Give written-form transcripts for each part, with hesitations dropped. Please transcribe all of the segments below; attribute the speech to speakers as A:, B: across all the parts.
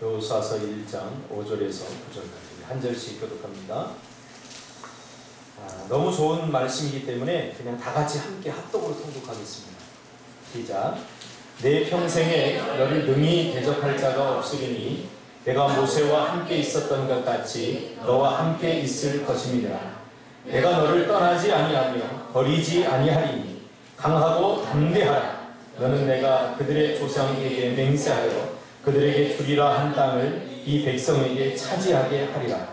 A: 여호수아서 1장 5절에서 9절까지 한 절씩 교독합니다. 너무 좋은 말씀이기 때문에 그냥 다 같이 함께 합독으로 통독하겠습니다. 시작. 내 평생에 너를 능히 대적할 자가 없으리니 내가 모세와 함께 있었던 것 같이 너와 함께 있을 것임이니라. 내가 너를 떠나지 아니하며 버리지 아니하리니 강하고 담대하라. 너는 내가 그들의 조상에게 맹세하여 그들에게 주리라 한 땅을 이 백성에게 차지하게 하리라.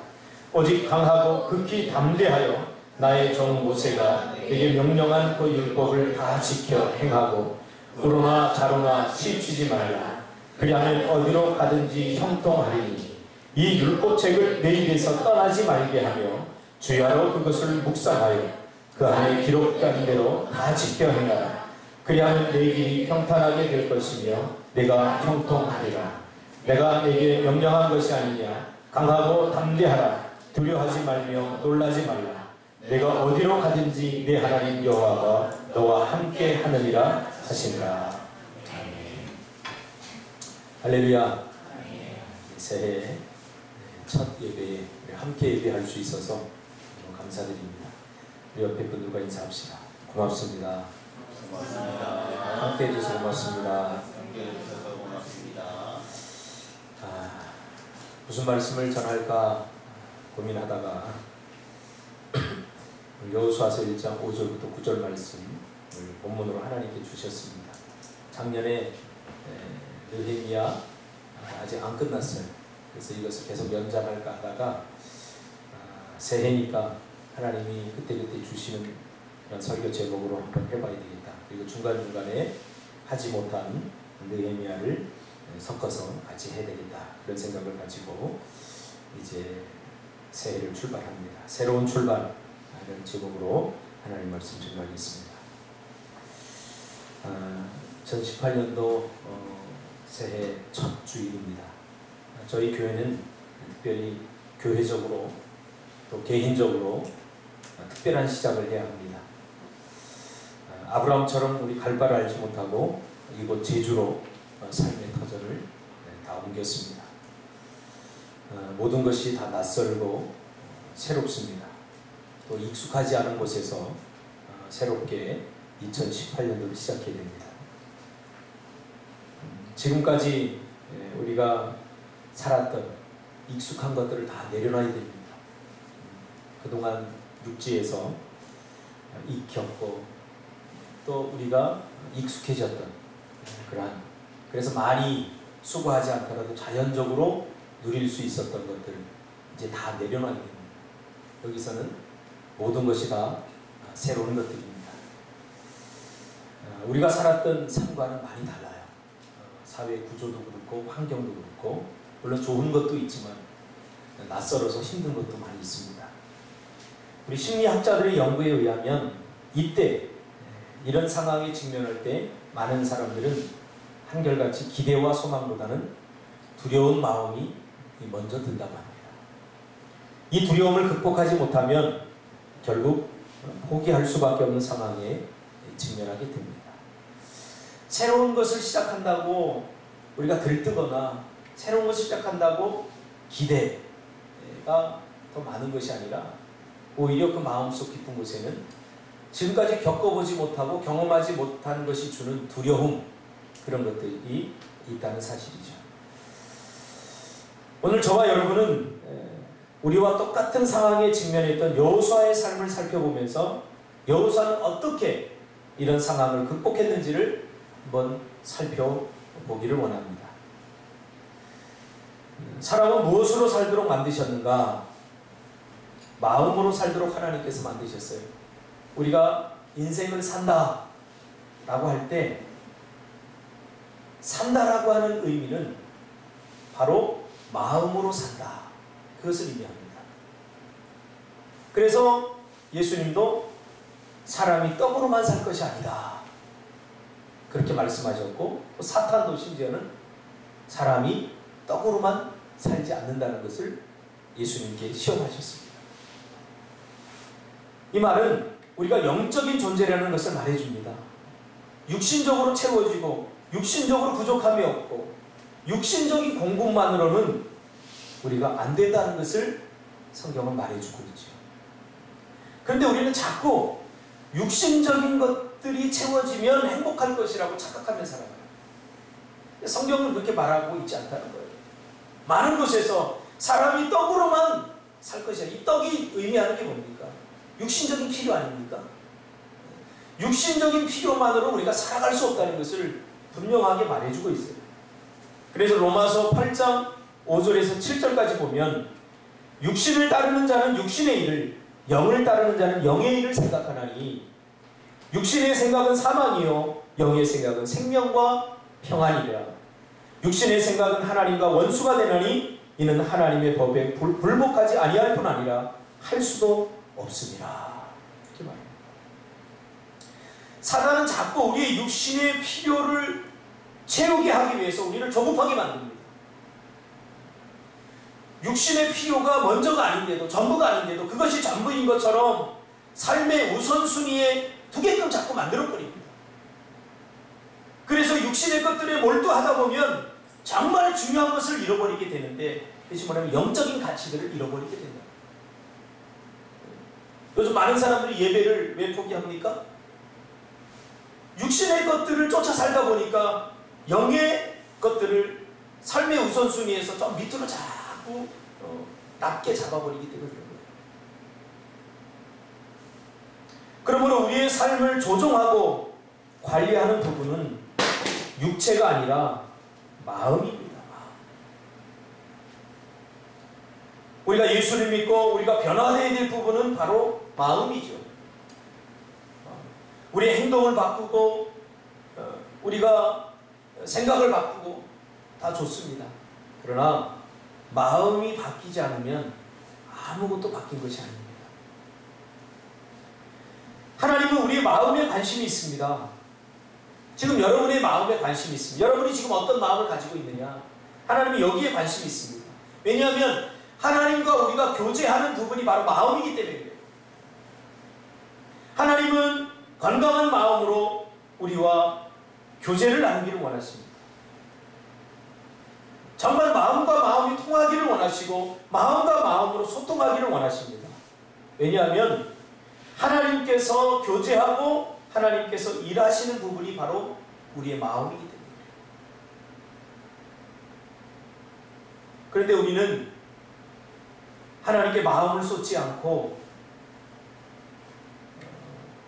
A: 오직 강하고 극히 담대하여 나의 종 모세가 내게 명령한 그 율법을 다 지켜 행하고 우로나 자로나 치우치지 말라. 그리하면 어디로 가든지 형통하리니 이 율법책을 내 입에서 떠나지 말게 하며 주야로 그것을 묵상하여 그 안에 기록된 대로 다 지켜 행하라. 그리하면 내 길이 평탄하게 될 것이며 내가 형통하리라. 내가 내게 명령한 것이 아니냐. 강하고 담대하라. 두려워하지 말며 놀라지 말라. 내가 어디로 가든지 내 하나님 여호와가 너와 함께 하느니라 하시니라. 할렐루야. 새해 첫 예배에 함께 예배할 수 있어서 너무 감사드립니다. 우리 옆에 분들과 인사합시다. 고맙습니다. 함께 해주셔서 고맙습니다. 무슨 말씀을 전할까 고민하다가 여호수아서 1장 5절부터 9절 말씀을 본문으로 하나님께 주셨습니다. 작년에 느헤미야 아직 안 끝났어요. 그래서 이것을 계속 연장할까 하다가 새해니까 하나님이 그때그때 주시는 그런 설교 제목으로 한번 해봐야 되겠다. 그리고 중간중간에 하지 못한 느헤미야를 섞어서 같이 해야 되겠다. 그런 생각을 가지고 이제 새해를 출발합니다. 새로운 출발 이런 제목으로 하나님 말씀 전하겠습니다. 2018년도 새해 첫 주일입니다. 저희 교회는 특별히 교회적으로 또 개인적으로 특별한 시작을 해야 합니다. 아브라함처럼 우리 갈 바를 알지 못하고 이곳 제주로 삶의 터전을 다 옮겼습니다. 모든 것이 다 낯설고 새롭습니다. 또 익숙하지 않은 곳에서 새롭게 2018년도를 시작해야 됩니다. 지금까지 우리가 살았던 익숙한 것들을 다 내려놔야 됩니다. 그동안 육지에서 익혔고 또 우리가 익숙해졌던 그래서 많이 수고하지 않더라도 자연적으로 누릴 수 있었던 것들 이제 다 내려놔야 됩니다. 여기서는 모든 것이 다 새로운 것들입니다. 우리가 살았던 삶과는 많이 달라요. 사회 구조도 그렇고 환경도 그렇고 물론 좋은 것도 있지만 낯설어서 힘든 것도 많이 있습니다. 우리 심리학자들의 연구에 의하면 이때 이런 상황에 직면할 때 많은 사람들은 한결같이 기대와 소망보다는 두려운 마음이 먼저 든다고 합니다. 이 두려움을 극복하지 못하면 결국 포기할 수밖에 없는 상황에 직면하게 됩니다. 새로운 것을 시작한다고 우리가 들뜨거나 새로운 것을 시작한다고 기대가 더 많은 것이 아니라 오히려 그 마음속 깊은 곳에는 지금까지 겪어보지 못하고 경험하지 못한 것이 주는 두려움, 그런 것들이 있다는 사실이죠. 오늘 저와 여러분은 우리와 똑같은 상황에 직면했던 여호수아의 삶을 살펴보면서 여호수아는 어떻게 이런 상황을 극복했는지를 한번 살펴보기를 원합니다. 사람은 무엇으로 살도록 만드셨는가? 마음으로 살도록 하나님께서 만드셨어요. 우리가 인생을 산다 라고 할 때 산다라고 하는 의미는 바로 마음으로 산다, 그것을 의미합니다. 그래서 예수님도 사람이 떡으로만 살 것이 아니다 그렇게 말씀하셨고, 또 사탄도 심지어는 사람이 떡으로만 살지 않는다는 것을 예수님께 시험하셨습니다. 이 말은 우리가 영적인 존재라는 것을 말해줍니다. 육신적으로 채워지고 육신적으로 부족함이 없고 육신적인 공급만으로는 우리가 안 된다는 것을 성경은 말해주고 있죠. 그런데 우리는 자꾸 육신적인 것들이 채워지면 행복할 것이라고 착각하며 살아가요. 성경은 그렇게 말하고 있지 않다는 거예요. 많은 곳에서 사람이 떡으로만 살 것이야. 이 떡이 의미하는 게 뭡니까? 육신적인 필요 아닙니까? 육신적인 필요만으로 우리가 살아갈 수 없다는 것을 분명하게 말해주고 있어요. 그래서 로마서 8장 5절에서 7절까지 보면 육신을 따르는 자는 육신의 일을, 영을 따르는 자는 영의 일을 생각하나니 육신의 생각은 사망이요 영의 생각은 생명과 평안이라. 육신의 생각은 하나님과 원수가 되나니 이는 하나님의 법에 불복하지 아니할 뿐 아니라 할 수도 없습니다. 이렇게 말합니다. 사단은 자꾸 우리의 육신의 필요를 채우게 하기 위해서 우리를 조급하게 만듭니다. 육신의 필요가 먼저가 아닌데도, 전부가 아닌데도 그것이 전부인 것처럼 삶의 우선순위에 두게끔 자꾸 만들어버립니다. 그래서 육신의 것들에 몰두하다 보면 정말 중요한 것을 잃어버리게 되는데, 다시 말하면 영적인 가치들을 잃어버리게 된다. 요즘 많은 사람들이 예배를 왜 포기합니까? 육신의 것들을 쫓아 살다 보니까 영의 것들을 삶의 우선순위에서 좀 밑으로 자꾸 낮게 잡아버리기 때문에 그런 거예요. 그러므로 우리의 삶을 조종하고 관리하는 부분은 육체가 아니라 마음입니다. 우리가 예수를 믿고 우리가 변화되어야 될 부분은 바로 마음이죠. 우리의 행동을 바꾸고 우리가 생각을 바꾸고 다 좋습니다. 그러나 마음이 바뀌지 않으면 아무것도 바뀐 것이 아닙니다. 하나님은 우리의 마음에 관심이 있습니다. 지금 여러분의 마음에 관심이 있습니다. 여러분이 지금 어떤 마음을 가지고 있느냐? 하나님이 여기에 관심이 있습니다. 왜냐하면 하나님과 우리가 교제하는 부분이 바로 마음이기 때문에 그래요. 하나님은 건강한 마음으로 우리와 교제를 나누기를 원하십니다. 정말 마음과 마음이 통하기를 원하시고 마음과 마음으로 소통하기를 원하십니다. 왜냐하면 하나님께서 교제하고 하나님께서 일하시는 부분이 바로 우리의 마음이기 때문에. 그런데 우리는 하나님께 마음을 쏟지 않고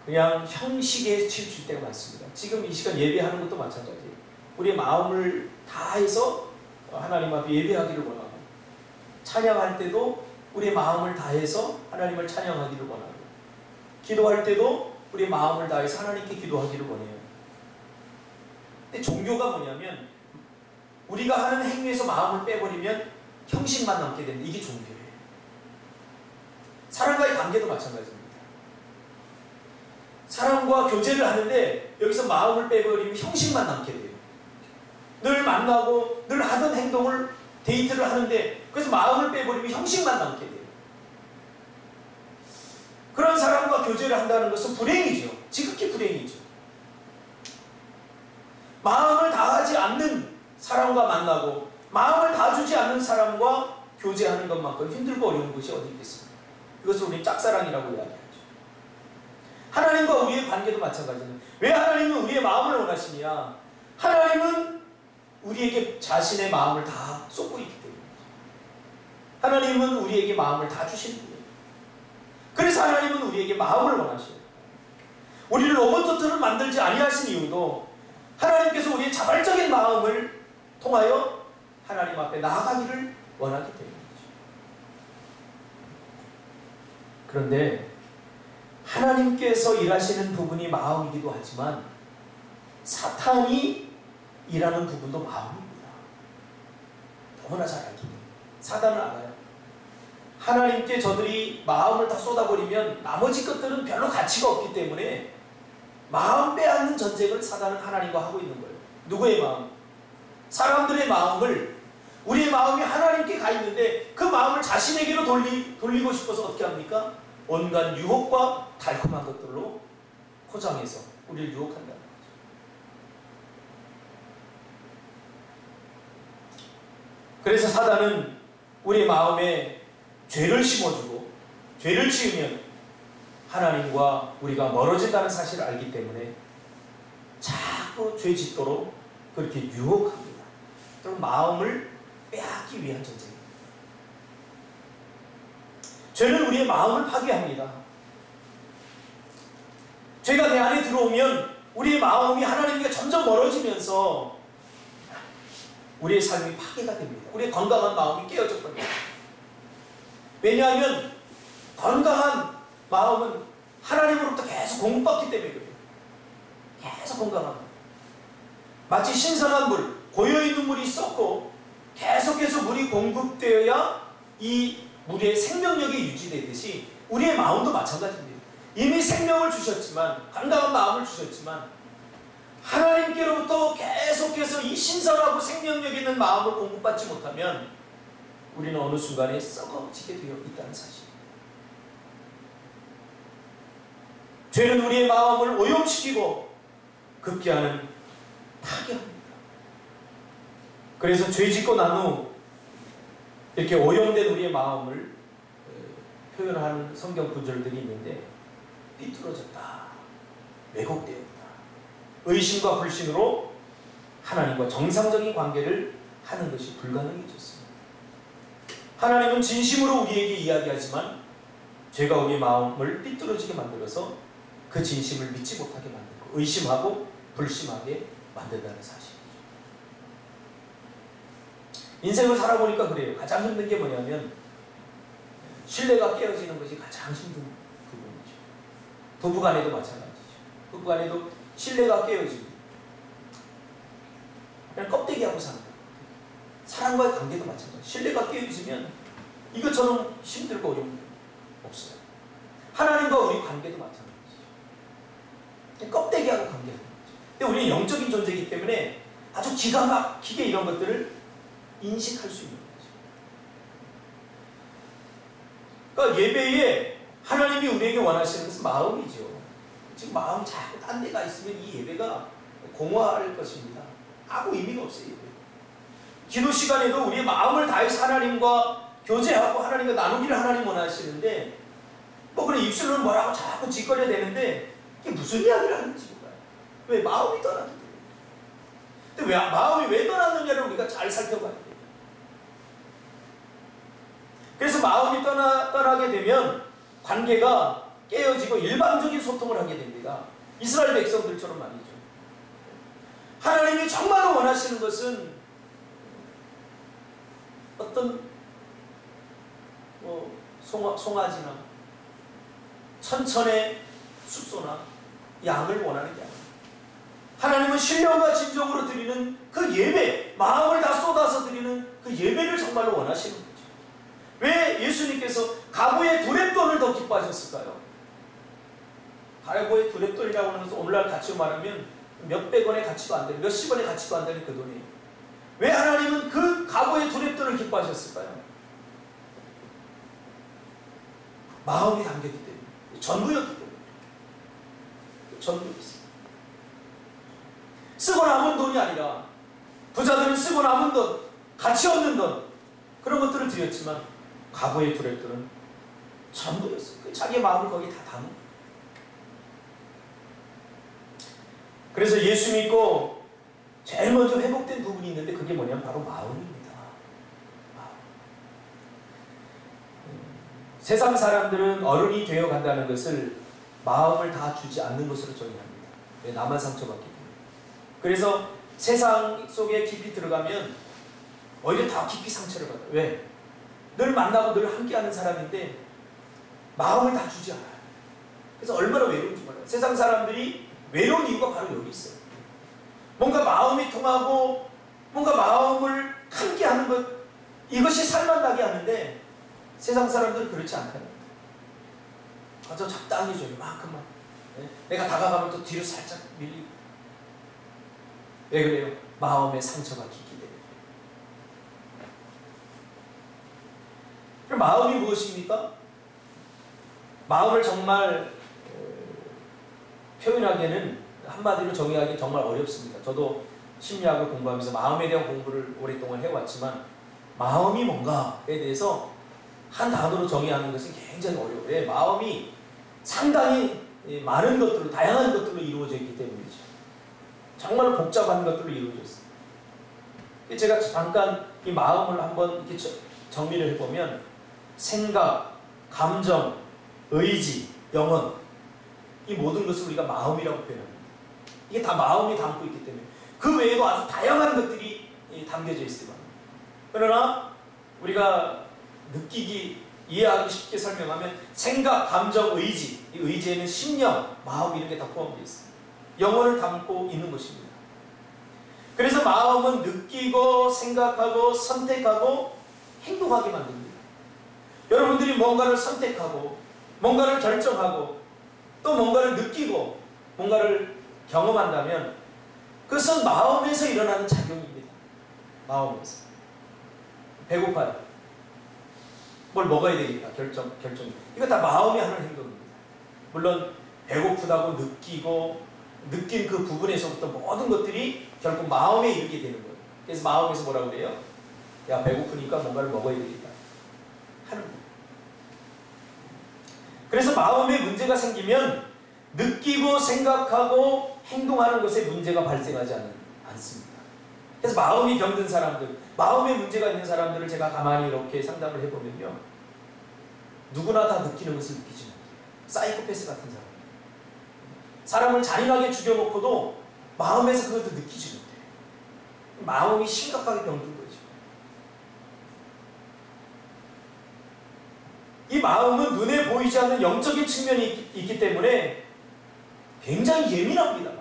A: 그냥 형식에 치우칠 때가 많습니다. 지금 이 시간 예배하는 것도 마찬가지예요. 우리의 마음을 다해서 하나님 앞에 예배하기를 원하고, 찬양할 때도 우리의 마음을 다해서 하나님을 찬양하기를 원하고, 기도할 때도 우리의 마음을 다해서 하나님께 기도하기를 원해요. 근데 종교가 뭐냐면 우리가 하는 행위에서 마음을 빼버리면 형식만 남게 됩니다. 이게 종교예요. 사람과의 관계도 마찬가지입니다. 사람과 교제를 하는데 여기서 마음을 빼버리면 형식만 남게 돼요. 늘 만나고 늘 하던 행동을 데이트를 하는데 그래서 마음을 빼버리면 형식만 남게 돼요. 그런 사람과 교제를 한다는 것은 불행이죠. 지극히 불행이죠. 마음을 다하지 않는 사람과 만나고 마음을 다주지 않는 사람과 교제하는 것만큼 힘들고 어려운 것이 어디 있겠습니까? 이것을 우리는 짝사랑이라고 이야기하죠. 하나님과 우리의 관계도 마찬가지입니다. 왜 하나님은 우리의 마음을 원하시냐? 하나님은 우리에게 자신의 마음을 다 쏟고 있기 때문입니다. 하나님은 우리에게 마음을 다 주시는 분이에요. 그래서 하나님은 우리에게 마음을 원하셔요. 우리를 로봇으로 만들지 아니하신 이유도 하나님께서 우리의 자발적인 마음을 통하여 하나님 앞에 나아가기를 원하기 때문이죠. 그런데 하나님께서 일하시는 부분이 마음이기도 하지만 사탄이 일하는 부분도 마음입니다. 너무나 잘 알기 때문에. 사단을 알아요. 하나님께 저들이 마음을 다 쏟아버리면 나머지 것들은 별로 가치가 없기 때문에 마음 빼앗는 전쟁을 사단은 하나님과 하고 있는 거예요. 누구의 마음? 사람들의 마음을, 우리의 마음이 하나님께 가 있는데 그 마음을 자신에게로 돌리고 싶어서 어떻게 합니까? 온갖 유혹과 달콤한 것들로 포장해서 우리를 유혹한다는 거죠. 그래서 사단은 우리 마음에 죄를 심어주고 죄를 지으면 하나님과 우리가 멀어진다는 사실을 알기 때문에 자꾸 죄 짓도록 그렇게 유혹합니다. 그럼 마음을 빼앗기 위한 전쟁입니다. 죄는 우리의 마음을 파괴합니다. 죄가 내 안에 들어오면 우리의 마음이 하나님과 점점 멀어지면서 우리의 삶이 파괴가 됩니다. 우리의 건강한 마음이 깨어져 버립니다. 왜냐하면 건강한 마음은 하나님으로부터 계속 공급받기 때문에 그래요. 계속 건강한 마치 신선한 물, 고여있는 물이 썩고 계속해서 물이 공급되어야 이 물의 생명력이 유지되듯이 우리의 마음도 마찬가지입니다. 이미 생명을 주셨지만, 건강한 마음을 주셨지만 하나님께로부터 계속해서 이 신선하고 생명력 있는 마음을 공급받지 못하면 우리는 어느 순간에 썩어지게 되어 있다는 사실입니다. 죄는 우리의 마음을 오염시키고 급기야는 파괴합니다. 그래서 죄 짓고 난 후 이렇게 오염된 우리의 마음을 표현하는 성경 구절들이 있는데, 삐뚤어졌다, 왜곡되었다, 의심과 불신으로 하나님과 정상적인 관계를 하는 것이 불가능해졌습니다. 하나님은 진심으로 우리에게 이야기하지만 죄가 우리의 마음을 삐뚤어지게 만들어서 그 진심을 믿지 못하게 만들고 의심하고 불심하게 만든다는 사실이죠. 인생을 살아보니까 그래요. 가장 힘든 게 뭐냐면 신뢰가 깨어지는 것이 가장 힘든 부분이죠. 부부간에도 마찬가지죠. 부부간에도 신뢰가 깨어지고 그냥 껍데기하고 사는 거예요. 사람과의 관계도 마찬가지예요. 신뢰가 깨어지면 이것처럼 힘들고 어려운 게 없어요. 하나님과 우리 관계도 마찬가지죠. 껍데기하고 관계하는 거죠. 근데 우리는 영적인 존재이기 때문에 아주 기가 막히게 이런 것들을 인식할 수 있는 거죠. 그러니까 예배에 하나님이 우리에게 원하시는 것은 마음이죠. 지금 마음 자꾸 딴 데가 있으면 이 예배가 공허할 것입니다. 아무 의미가 없어요. 예배. 기도 시간에도 우리의 마음을 다해서 하나님과 교제하고 하나님과 나누기를 하나님 원하시는데 뭐 그래 입술로는 뭐라고 자꾸 짓거려 대는데 이게 무슨 이야기를 하는지 몰라요. 왜? 마음이 떠나기 때문에. 근데 왜 마음이 왜 떠났느냐를 우리가 잘 살펴봐야 돼요. 그래서 마음이 떠나게 되면 관계가 깨어지고 일방적인 소통을 하게 됩니다. 이스라엘 백성들처럼 말이죠. 하나님이 정말로 원하시는 것은 어떤 송아지나 천천의 숫소나 양을 원하는 게 아니에요. 하나님은 신령과 진정으로 드리는 그 예배, 마음을 다 쏟아서 드리는 그 예배를 정말로 원하시는 거죠. 왜 예수님께서 가보의 두렙돈을 더 기뻐하셨을까요? 가보의 두렙돈이라고 하는 것은 오늘날 가치로 말하면 몇백 원의 가치도 안 되는, 몇십 원의 가치도 안 되는 그 돈이에요. 왜 하나님은 그 가보의 두렙돈을 기뻐하셨을까요? 마음이 담겼기 때문에, 전부였기 때문에. 전부였어요. 쓰고 남은 돈이 아니라 부자들은 쓰고 남은 돈, 가치 없는 돈, 그런 것들을 드렸지만 가보의 두렙돈은 전부였어요. 자기의 마음을 거기 다 담은 거예요. 그래서 예수 믿고 제일 먼저 회복된 부분이 있는데 그게 뭐냐면 바로 마음입니다. 마음. 세상 사람들은 어른이 되어 간다는 것을 마음을 다 주지 않는 것으로 정의합니다. 왜? 나만 상처받기 때문에. 그래서 세상 속에 깊이 들어가면 오히려 더 깊이 상처를 받아요. 왜? 늘 만나고 늘 함께하는 사람인데 마음을 다 주지 않아요. 그래서 얼마나 외로운지 몰라요. 세상 사람들이 외로운 이유가 바로 여기 있어요. 뭔가 마음이 통하고 뭔가 마음을 함께하는 것, 이것이 살만나게 하는데 세상 사람들은 그렇지 않다는 거예요. 아주 적당히 줘, 이만큼만. 내가 다가가면 또 뒤로 살짝 밀리고. 왜 그래요? 마음의 상처가 깊기 때문에. 그럼 마음이 무엇입니까? 마음을 정말 표현하기에는 한마디로 정의하기 정말 어렵습니다. 저도 심리학을 공부하면서 마음에 대한 공부를 오랫동안 해왔지만 마음이 뭔가에 대해서 한 단어로 정의하는 것이 굉장히 어려워요. 왜? 마음이 상당히 많은 것들로, 다양한 것들로 이루어져 있기 때문이죠. 정말 복잡한 것들로 이루어져 있습니다. 제가 잠깐 이 마음을 한번 이렇게 정리를 해보면 생각, 감정, 의지, 영혼, 이 모든 것을 우리가 마음이라고 표현합니다. 이게 다 마음이 담고 있기 때문에 그 외에도 아주 다양한 것들이 담겨져 있을 겁니다. 그러나 우리가 느끼기, 이해하기 쉽게 설명하면 생각, 감정, 의지, 이 의지에는 심령, 마음 이런 게 다 포함되어 있습니다. 영혼을 담고 있는 것입니다. 그래서 마음은 느끼고 생각하고 선택하고 행동하게 만듭니다. 여러분들이 뭔가를 선택하고 뭔가를 결정하고 또 뭔가를 느끼고 뭔가를 경험한다면 그것은 마음에서 일어나는 작용입니다. 마음에서. 배고파요. 뭘 먹어야 되겠다. 결정. 이거 다 마음이 하는 행동입니다. 물론 배고프다고 느끼고 느낀 그 부분에서부터 모든 것들이 결국 마음에 이르게 되는 거예요. 그래서 마음에서 뭐라고 그래요? 야, 배고프니까 뭔가를 먹어야 되겠다 하는 거예요. 그래서 마음에 문제가 생기면 느끼고 생각하고 행동하는 것에 문제가 발생하지 않습니다. 그래서 마음이 병든 사람들, 마음에 문제가 있는 사람들을 제가 가만히 이렇게 상담을 해보면요, 누구나 다 느끼는 것을 느끼지 못해요. 사이코패스 같은 사람. 사람을 잔인하게 죽여놓고도 마음에서 그것도 느끼지 못해요. 마음이 심각하게 병든 거죠. 이 마음은 눈에 보이지 않는 영적인 측면이 있기 때문에 굉장히 예민합니다.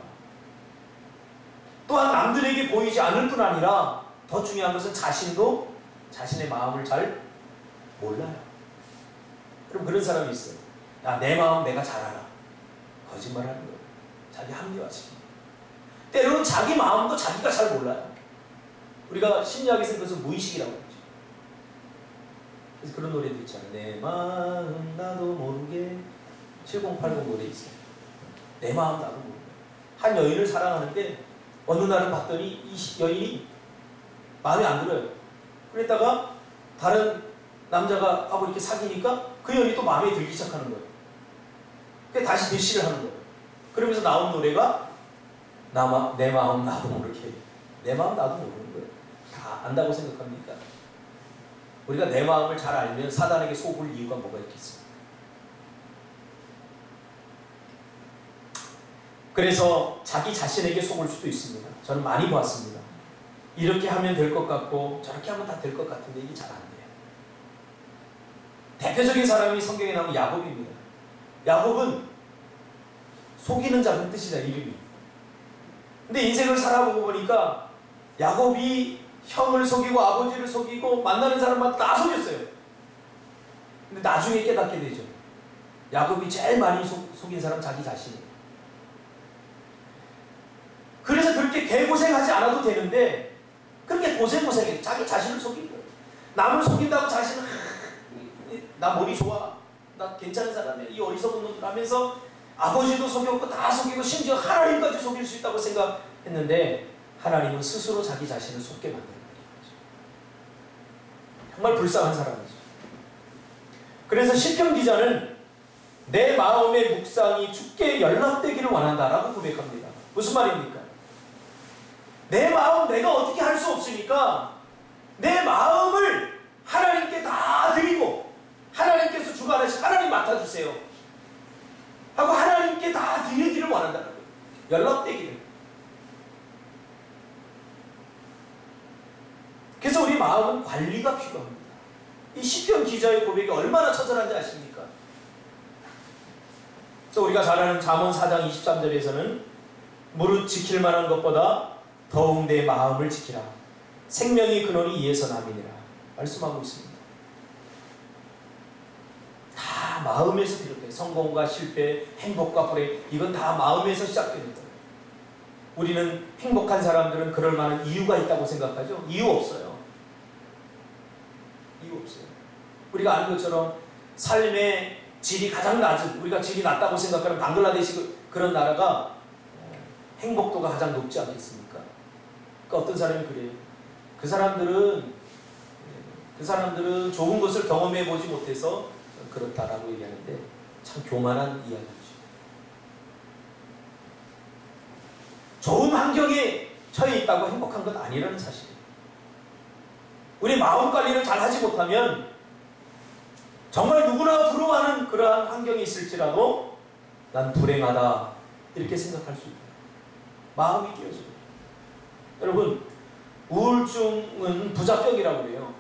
A: 또한 남들에게 보이지 않을 뿐 아니라 더 중요한 것은 자신도 자신의 마음을 잘 몰라요. 그럼 그런 사람이 있어요. 야, 내 마음 내가 잘 알아. 거짓말하는 거예요. 자기 합리화시킵니다. 때로는 자기 마음도 자기가 잘 몰라요. 우리가 심리학에서 그것은 무의식이라고 하죠. 그래서 그런 노래도 있잖아요. 내 마음 나도 모르게. 7080 노래 있어요. 내 마음 나도 모르게. 한 여인을 사랑하는데 어느 날을 봤더니 이 여인이 마음에 안 들어요. 그랬다가 다른 남자가 하고 이렇게 사귀니까 그 여인이 또 마음에 들기 시작하는 거예요. 그래서 다시 대시를 하는 거예요. 그러면서 나온 노래가 내 마음 나도 모르게. 내 마음 나도 모르는 거예요. 다 안다고 생각합니까? 우리가 내 마음을 잘 알면 사단에게 속을 이유가 뭐가 있겠습니까? 그래서 자기 자신에게 속을 수도 있습니다. 저는 많이 보았습니다. 이렇게 하면 될 것 같고 저렇게 하면 다 될 것 같은데 이게 잘 안 돼요. 대표적인 사람이 성경에 나오는 야곱입니다. 야곱은 속이는 자는 뜻이다, 이름이. 근데 인생을 살아보고 보니까 야곱이 형을 속이고 아버지를 속이고 만나는 사람마다 다 속였어요. 근데 나중에 깨닫게 되죠. 야곱이 제일 많이 속인 사람 자기 자신이에요. 그래서 그렇게 개고생하지 않아도 되는데 그렇게 고생해요. 자기 자신을 속인 거예요. 남을 속인다고 자신은 나 머리 좋아, 나 괜찮은 사람이야, 이 어리석은 놈들 하면서 아버지도 속였고 다 속이고 심지어 하나님까지 속일 수 있다고 생각했는데 하나님은 스스로 자기 자신을 속게 만드는 거죠. 정말 불쌍한 사람이죠. 그래서 시편 기자는 내 마음의 묵상이 주께 연락되기를 원한다라고 고백합니다. 무슨 말입니까? 내 마음 내가 어떻게 할 수 없으니까 내 마음을 하나님께 다 드리고 하나님께서 주관하시 하나님 맡아주세요 하고 하나님께 다 드리기를 원한다는 거예요. 연락되기를. 그래서 우리 마음은 관리가 필요합니다. 이 시편 기자의 고백이 얼마나 처절한지 아십니까? 그래서 우리가 잘 아는 잠언 4장 23절에서는 무릇 지킬 만한 것보다 더욱 내 마음을 지키라. 생명의 근원이 이에서 남이니라. 말씀하고 있습니다. 다 마음에서 비롯돼요. 성공과 실패, 행복과 불행, 이건 다 마음에서 시작되는 거예요. 우리는 행복한 사람들은 그럴 만한 이유가 있다고 생각하죠? 이유 없어요. 이유 없어요. 우리가 아는 것처럼 삶의 질이 가장 낮은, 우리가 질이 낮다고 생각하는 방글라데시 그런 나라가 행복도가 가장 높지 않겠습니까? 그러니까 어떤 사람이 그래요. 그 사람들은 그 사람들은 좋은 것을 경험해 보지 못해서 그렇다라고 얘기하는데 참 교만한 이야기죠. 좋은 환경에 처해 있다고 행복한 건 아니라는 사실이에요. 우리 마음 관리를 잘 하지 못하면 정말 누구나 부러워하는 그러한 환경에 있을지라도 난 불행하다 이렇게 생각할 수 있다. 마음이 끼어져요. 여러분, 우울증은 부작병이라고 그래요.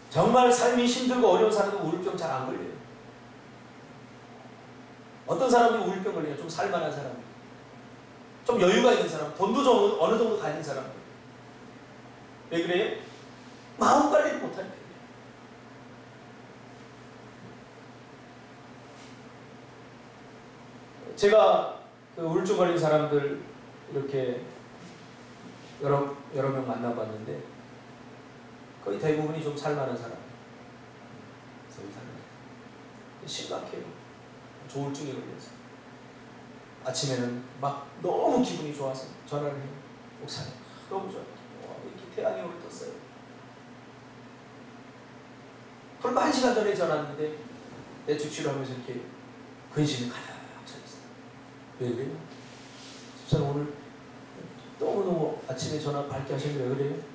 A: 정말 삶이 힘들고 어려운 사람은 우울증 잘 안 걸려요. 어떤 사람이 우울증 걸려요? 좀 살만한 사람, 좀 여유가 있는 사람, 돈도 좀 어느 정도 가진 사람. 왜 그래요? 마음 관리를 못하니까. 제가 그 우울증 걸린 사람들 이렇게 여러 명 만나봤는데 거의 대부분이 좀 살만한 사람. 심각해요. 조울증에 걸려서. 아침에는 막 너무 기분이 좋아서 전화를 해요. 목사님, 너무 좋아요. 이렇게 태양이 오늘 떴어요. 불과 1시간 전에 전화했는데 내축 치료하면서 이렇게 근심이 가득 차 있어요. 왜 그래요? 집사님 오늘 너무너무 아침에 전화 밝게 하시는데 왜 그래요?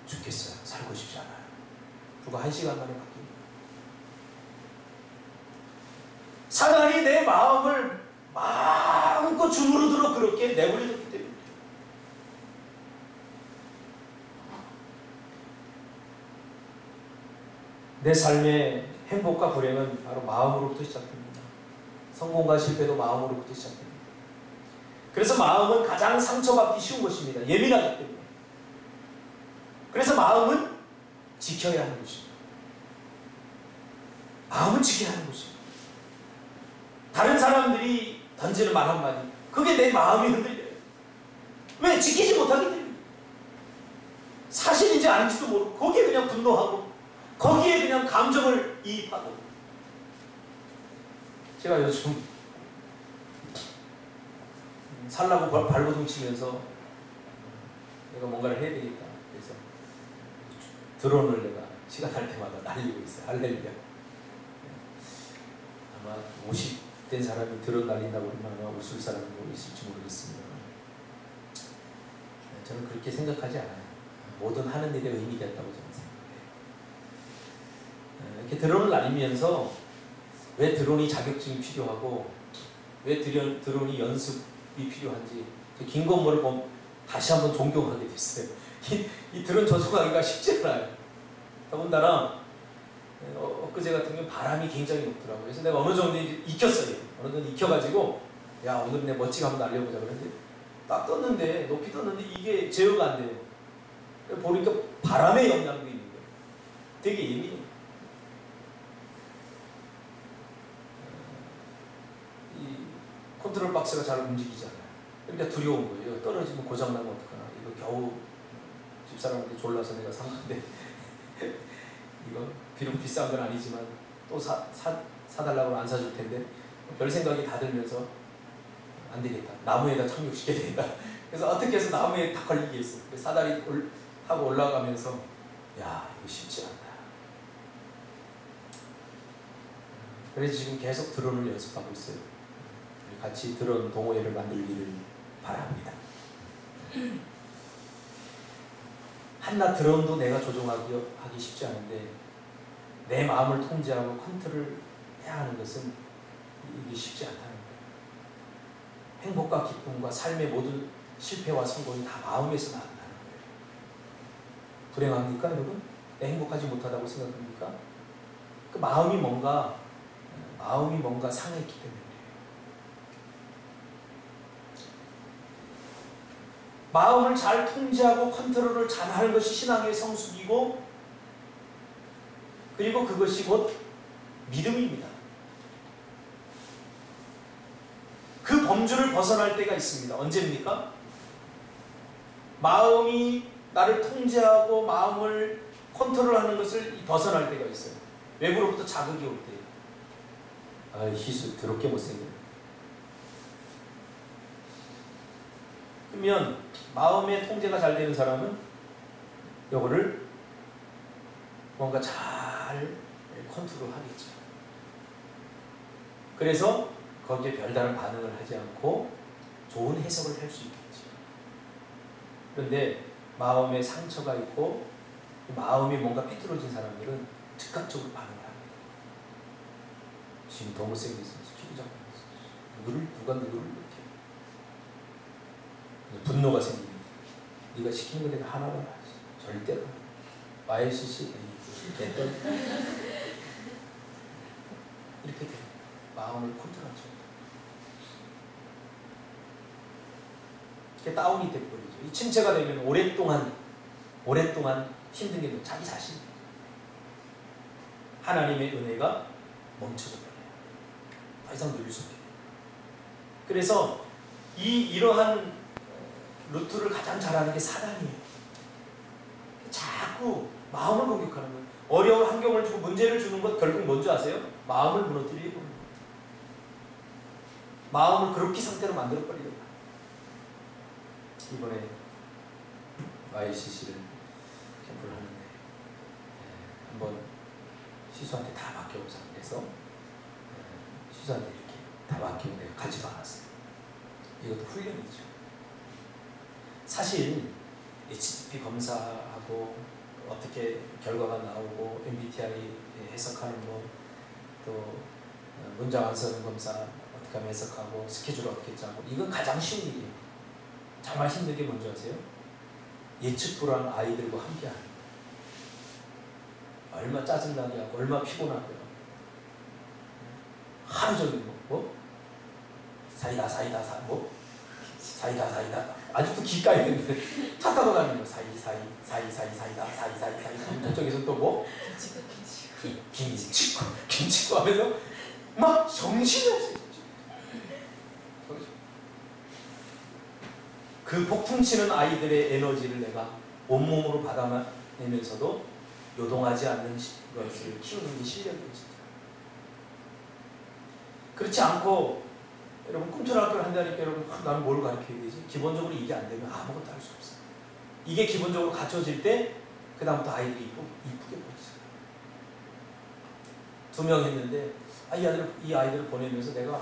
A: 죽겠어요. 살고 싶지 않아요. 불과 1시간 만에 바뀝니다. 사단이 내 마음을 마음껏 주무르도록 그렇게 내버려뒀기 때문에 내 삶의 행복과 불행은 바로 마음으로부터 시작됩니다. 성공과 실패도 마음으로부터 시작됩니다. 그래서 마음은 가장 상처받기 쉬운 것입니다. 예민하기 때문에. 그래서 마음은 지켜야 하는 것입니다. 마음은 지켜야 하는 것입니다. 다른 사람들이 던지는 말 한마디, 그게 내 마음이 흔들려요. 왜? 지키지 못하기 때문에. 사실인지 아닌지도 모르고 거기에 그냥 분노하고 거기에 그냥 감정을 이입하고. 제가 요즘 살라고 발버둥 치면서 내가 뭔가를 해야 되겠다. 그래서 드론을 내가 시간 날 때마다 날리고 있어요. 할렐루야. 아마 50된 사람이 드론 날린다고 그러면 아마 웃을 사람이 있을지 모르겠습니다. 저는 그렇게 생각하지 않아요. 모든 하는 일에 의미가 있다고 저는 생각해요. 이렇게 드론을 날리면서 왜 드론이 자격증이 필요하고 왜 드론이 연습이 필요한지 김건모를 보면 다시 한번 존경하게 됐어요. 이 드론 조종하기가 쉽지 않아요. 더군다나 엊그제 같은 경우 바람이 굉장히 높더라고요. 그래서 내가 어느 정도 익혔어요. 어느 정도 익혀가지고 야 오늘 내 멋지게 한번 날려보자 그랬는데 딱 떴는데 높이 떴는데 이게 제어가 안 돼요. 보니까 바람의 영향도 있는 거예요. 되게 예민해요. 이 컨트롤 박스가 잘 움직이지 않아요. 그러니까 두려운 거예요. 떨어지면 고장나면 어떡하나. 이거 겨우 집사람한테 졸라서 내가 산 건데 이거 비록 비싼 건 아니지만 또 사달라고 안 사줄 텐데 별 생각이 다 들면서 안 되겠다. 나무에다 착륙시켜야 되겠다. 그래서 어떻게 해서 나무에 다 걸리게 했어. 사다리 타고 올라가면서 야 이거 쉽지 않다. 그래서 지금 계속 드론을 연습하고 있어요. 같이 드론 동호회를 만들기를 바랍니다. 한낱 드론도 내가 조종하기 쉽지 않은데 내 마음을 통제하고 컨트롤 해야 하는 것은 이게 쉽지 않다는 거예요. 행복과 기쁨과 삶의 모든 실패와 성공이 다 마음에서 나온다는 거예요. 불행합니까 여러분? 내 행복하지 못하다고 생각합니까? 그 마음이 뭔가 상했기 때문에 마음을 잘 통제하고 컨트롤을 잘 하는 것이 신앙의 성숙이고 그리고 그것이 곧 믿음입니다. 그 범주를 벗어날 때가 있습니다. 언제입니까? 마음이 나를 통제하고 마음을 컨트롤하는 것을 벗어날 때가 있어요. 외부로부터 자극이 올 때예요. 아, 희수 더럽게 못생겨. 그러면 마음의 통제가 잘 되는 사람은 이거를 뭔가 잘 컨트롤하겠죠. 그래서 거기에 별다른 반응을 하지 않고 좋은 해석을 할 수 있겠죠. 그런데 마음에 상처가 있고 마음이 뭔가 삐뚤어진 사람들은 즉각적으로 반응을 합니다. 지금 너무 세게 있으면서 기도 잡고 있어요. 누가 누구를 이렇게 분노가 생깁니다. 네가 시킨 거 내가 하나도 안 하지. 절대로. YCC 개떨 이렇게 돼요. 마음을 컨트롤하죠. 이렇게 다운이 돼버리죠. 이 침체가 되면 오랫동안 힘든 게 자기 자신. 하나님의 은혜가 멈춰져 버려요. 더 이상 누릴 수 없게 돼요. 그래서 이러한 루트를 가장 잘하는 게 사단이에요. 자꾸 마음을 공격하는 거예요. 어려운 환경을 주고 문제를 주는 것 결국 뭔지 아세요? 마음을 무너뜨리려고 합니다. 마음을 그렇게 상태로 만들어버리려고 합니다. 이번에 YCC를 캠프를 하는데 한번 시수한테 다 맡겨보자 그래서 시수한테 이렇게 다 맡기고 내가 가지도 않았어요. 이것도 훈련이죠. 사실 HTTP 검사하고 어떻게 결과가 나오고 MBTI 해석하는 또 문장 완성 검사 어떻게 하면 해석하고 스케줄 어떻게 짜고 이건 가장 쉬운 일이에요. 정말 힘든 게 뭔지 아세요? 예측 불허한 아이들과 함께하는 거예요. 얼마 짜증나게 하고 얼마 피곤하고요. 하루 종일 사이다 아직도 기까지 있는데 차 타고 다니는 거 사이다 저쪽에서 또 김치고 하면서 막 정신이 없어요. 그 폭풍치는 아이들의 에너지를 내가 온몸으로 받아내면서도 요동하지 않는 것을 키우는 게 실력이에요. 진짜. 그렇지 않고 여러분 꿈틀학교를 한다니까 여러분 나는 뭘 가르쳐야 되지? 기본적으로 이게 안 되면 아무것도 할 수 없어요. 이게 기본적으로 갖춰질 때 그 다음부터 아이들이 이쁘게 보이죠. 2명 했는데 이 아이들을 보내면서 내가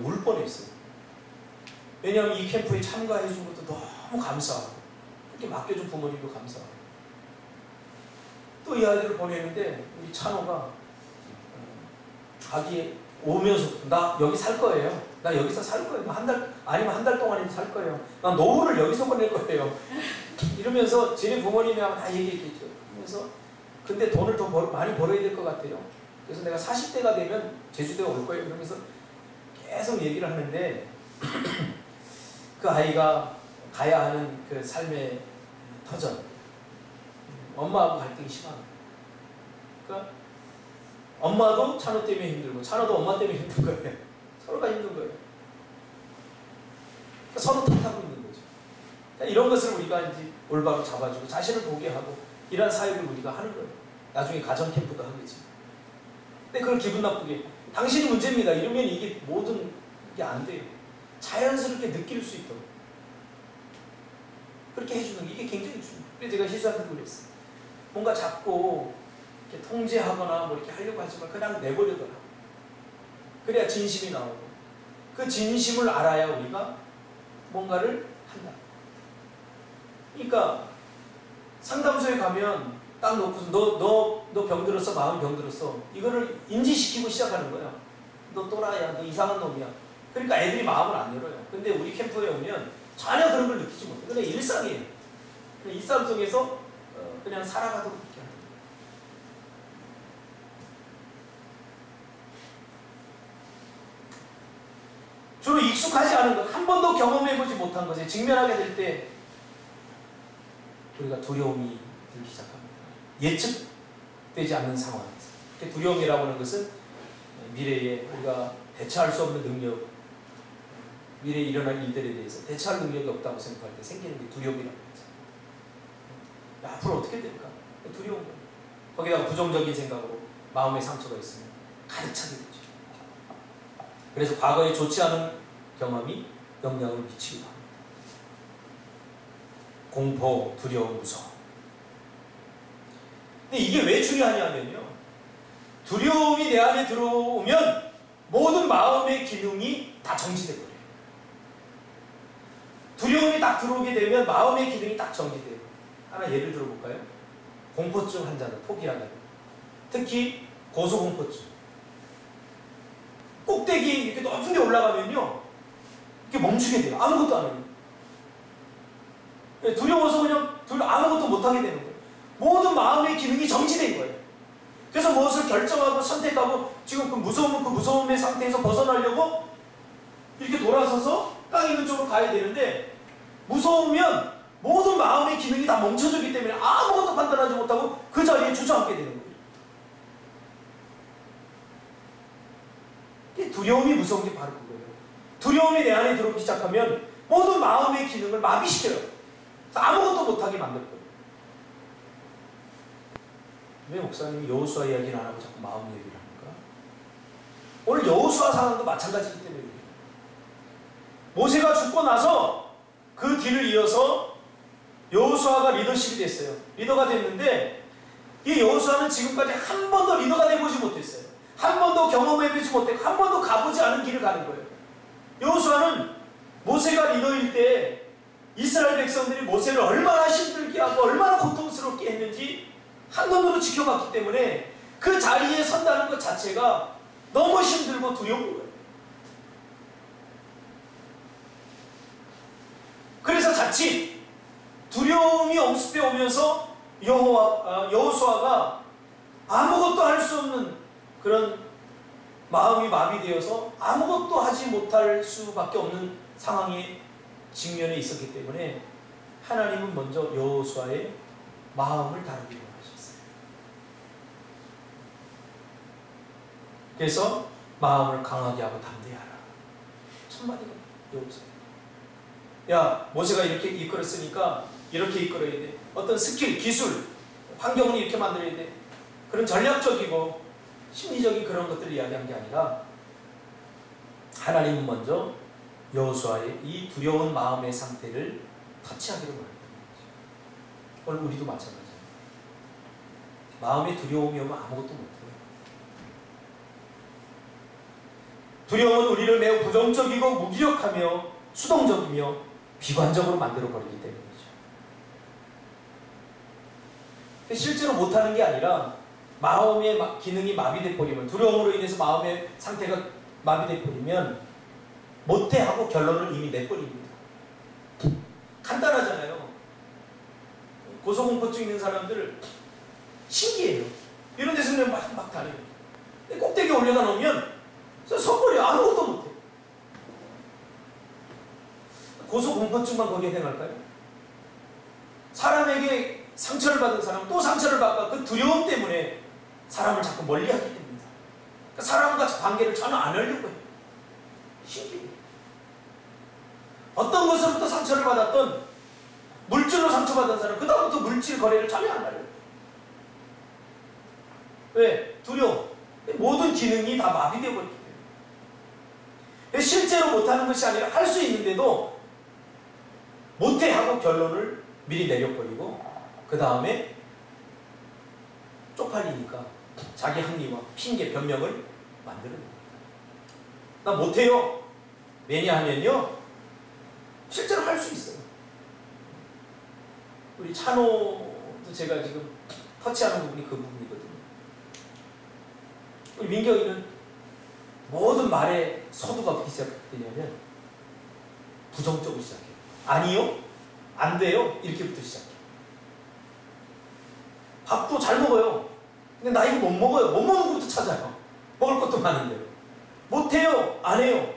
A: 울 뻔했어요. 왜냐하면 이 캠프에 참가해 준 것도 너무 감사하고 그렇게 맡겨준 부모님도 감사하고 또 이 아이들을 보내는데 우리 찬호가 자기 오면서 나 여기 살 거예요. 나 여기서 살 거예요. 한 달 동안이라도 살 거예요. 나 노후를 여기서 보낼 거예요. 이러면서 쟤네 부모님이랑 다 얘기했겠죠. 그래서 근데 돈을 더 많이 벌어야 될 것 같아요. 그래서 내가 40대가 되면 제주도에 올 거예요. 그러면서 계속 얘기를 하는데 그 아이가 가야 하는 그 삶의 터전 엄마하고 갈등이 심한 거예요. 그러니까 엄마도 찬호 때문에 힘들고 찬호도 엄마 때문에 힘든 거예요. 서로가 힘든 거예요. 그러니까 서로 탓하고 있는 거죠. 그러니까 이런 것을 우리가 이제 올바로 잡아주고 자신을 보게 하고 이런 사역을 우리가 하는 거예요. 나중에 가정 캠프도 하겠지. 근데 그걸 기분 나쁘게 당신이 문제입니다. 이러면 이게 모든 게 안 돼요. 자연스럽게 느낄 수 있도록 그렇게 해주는 게 이게 굉장히 중요해요. 그래서 제가 희수한테 그랬어요. 뭔가 자꾸 이렇게 통제하거나 뭐 이렇게 하려고 하지만 그냥 내버려둬라. 그래야 진심이 나오고 그 진심을 알아야 우리가 뭔가를 한다. 그러니까 상담소에 가면 딱 놓고서 너 병들었어, 마음이 병들었어. 이거를 인지시키고 시작하는 거야. 너 또라이야, 너 이상한 놈이야. 그러니까 애들이 마음을 안 열어요. 근데 우리 캠프에 오면 전혀 그런 걸 느끼지 못해. 그냥 일상이에요. 그냥 일상 속에서 그냥 살아가도록 그렇게 하는 거예요. 주로 익숙하지 않은 것, 한 번도 경험해보지 못한 것에 직면하게 될 때 우리가 두려움이 들기 시작합니다. 예측되지 않는 상황에서. 두려움이라고 하는 것은 미래에 우리가 대처할 수 없는 능력, 미래에 일어날 일들에 대해서 대처할 능력이 없다고 생각할 때 생기는 게 두려움이라고 하죠. 앞으로 어떻게 될까? 두려운 거예요. 거기다가 부정적인 생각으로 마음의 상처가 있으면 가득 차게 되죠. 그래서 과거에 좋지 않은 경험이 영향을 미치기도 합니다. 공포, 두려움, 무서움. 근데 근데 이게 왜 중요하냐면요. 두려움이 내 안에 들어오면 모든 마음의 기능이 다 정지돼 버려요. 두려움이 딱 들어오게 되면 마음의 기능이 딱 정지돼요. 하나 예를 들어볼까요? 공포증 환자들 포기하는, 특히 고소공포증. 꼭대기 이렇게 높은 데 올라가면요, 이렇게 멈추게 돼요. 아무것도 안 해요. 두려워서 그냥 아무것도 못하게 되는 거예요. 모든 마음의 기능이 정지된 거예요. 그래서 무엇을 결정하고 선택하고 지금 그 무서움의 상태에서 벗어나려고 이렇게 돌아서서 땅 있는 쪽으로 가야 되는데, 무서우면 모든 마음의 기능이 다 멈춰주기 때문에 아무것도 판단하지 못하고 그 자리에 주저앉게 되는 거예요. 두려움이 무서운 게 바로 그거예요. 두려움이 내 안에 들어오기 시작하면 모든 마음의 기능을 마비시켜요. 아무것도 못하게 만들 거예요. 왜 목사님이 여호수아 이야기를 안 하고 자꾸 마음 얘기를 합니까? 오늘 여호수아 상황도 마찬가지이기 때문에 그래요. 모세가 죽고 나서 그 뒤를 이어서 여호수아가 리더십이 됐어요. 리더가 됐는데, 이 여호수아는 지금까지 한 번도 리더가 되보지 못했어요. 한 번도 경험해보지 못했고 한 번도 가보지 않은 길을 가는 거예요. 여호수아는 모세가 리더일 때 이스라엘 백성들이 모세를 얼마나 힘들게 하고 얼마나 고통스럽게 했는지 한눈으로 지켜봤기 때문에 그 자리에 선다는 것 자체가 너무 힘들고 두려운 거예요. 그래서 자칫 두려움이 엄습해 오면서 여호수아가 아무것도 할 수 없는 그런 마음이 마비되어서 아무것도 하지 못할 수밖에 없는 상황에 직면해 있었기 때문에 하나님은 먼저 여호수아의 마음을 다루기로 하셨어요. 그래서 마음을 강하게 하고 담대하라. 첫 마디가 여호수아. 야, 모세가 이렇게 이끌었으니까 이렇게 이끌어야 돼. 어떤 스킬, 기술, 환경을 이렇게 만들어야 돼. 그런 전략적이고 심리적인 그런 것들을 이야기한 게 아니라 하나님은 먼저 여호수아의 이 두려운 마음의 상태를 터치하기로 말했던 거죠. 오늘 우리도 마찬가지예요. 마음에 두려움이 오면 아무것도 못해요. 두려움은 우리를 매우 부정적이고 무기력하며 수동적이며 비관적으로 만들어버리기 때문이죠. 실제로 못하는 게 아니라 마음의 기능이 마비돼 버리면, 두려움으로 인해서 마음의 상태가 마비돼 버리면 못해 하고 결론을 이미 내버립니다. 간단하잖아요. 고소공포증 있는 사람들 신기해요. 이런 데서 그냥 막 다녀요. 꼭대기에 올려다 놓으면 서버려. 아무것도 못해. 고소공포증만 거기에 행할까요? 사람에게 상처를 받은 사람은 또 상처를 받고 그 두려움 때문에 사람을 자꾸 멀리하게 됩니다. 그러니까 사람과 관계를 전혀 안 하려고 해요. 신기해요. 어떤 것으로부터 상처를 받았던, 물질로 상처받은 사람 그 다음부터 물질 거래를 전혀 안 하려고 해요. 왜? 두려움. 모든 기능이 다 마비되어 버렸기 때문에. 실제로 못하는 것이 아니라 할 수 있는데도 못해 하고 결론을 미리 내려버리고 그 다음에 쪽팔리니까 자기 합리화, 핑계, 변명을 만드는 겁니다. 나 못해요. 왜냐하면요, 실제로 할 수 있어요. 우리 찬호도 제가 지금 터치하는 부분이 그 부분이거든요. 우리 민경이는 모든 말에 서두가 어떻게 시작되냐면 부정적으로 시작해요. 아니요, 안 돼요, 이렇게부터 시작해요. 밥도 잘 먹어요. 근데 나 이거 못 먹어요. 못 먹는 것부터 찾아요. 먹을 것도 많은데. 못해요, 안 해요.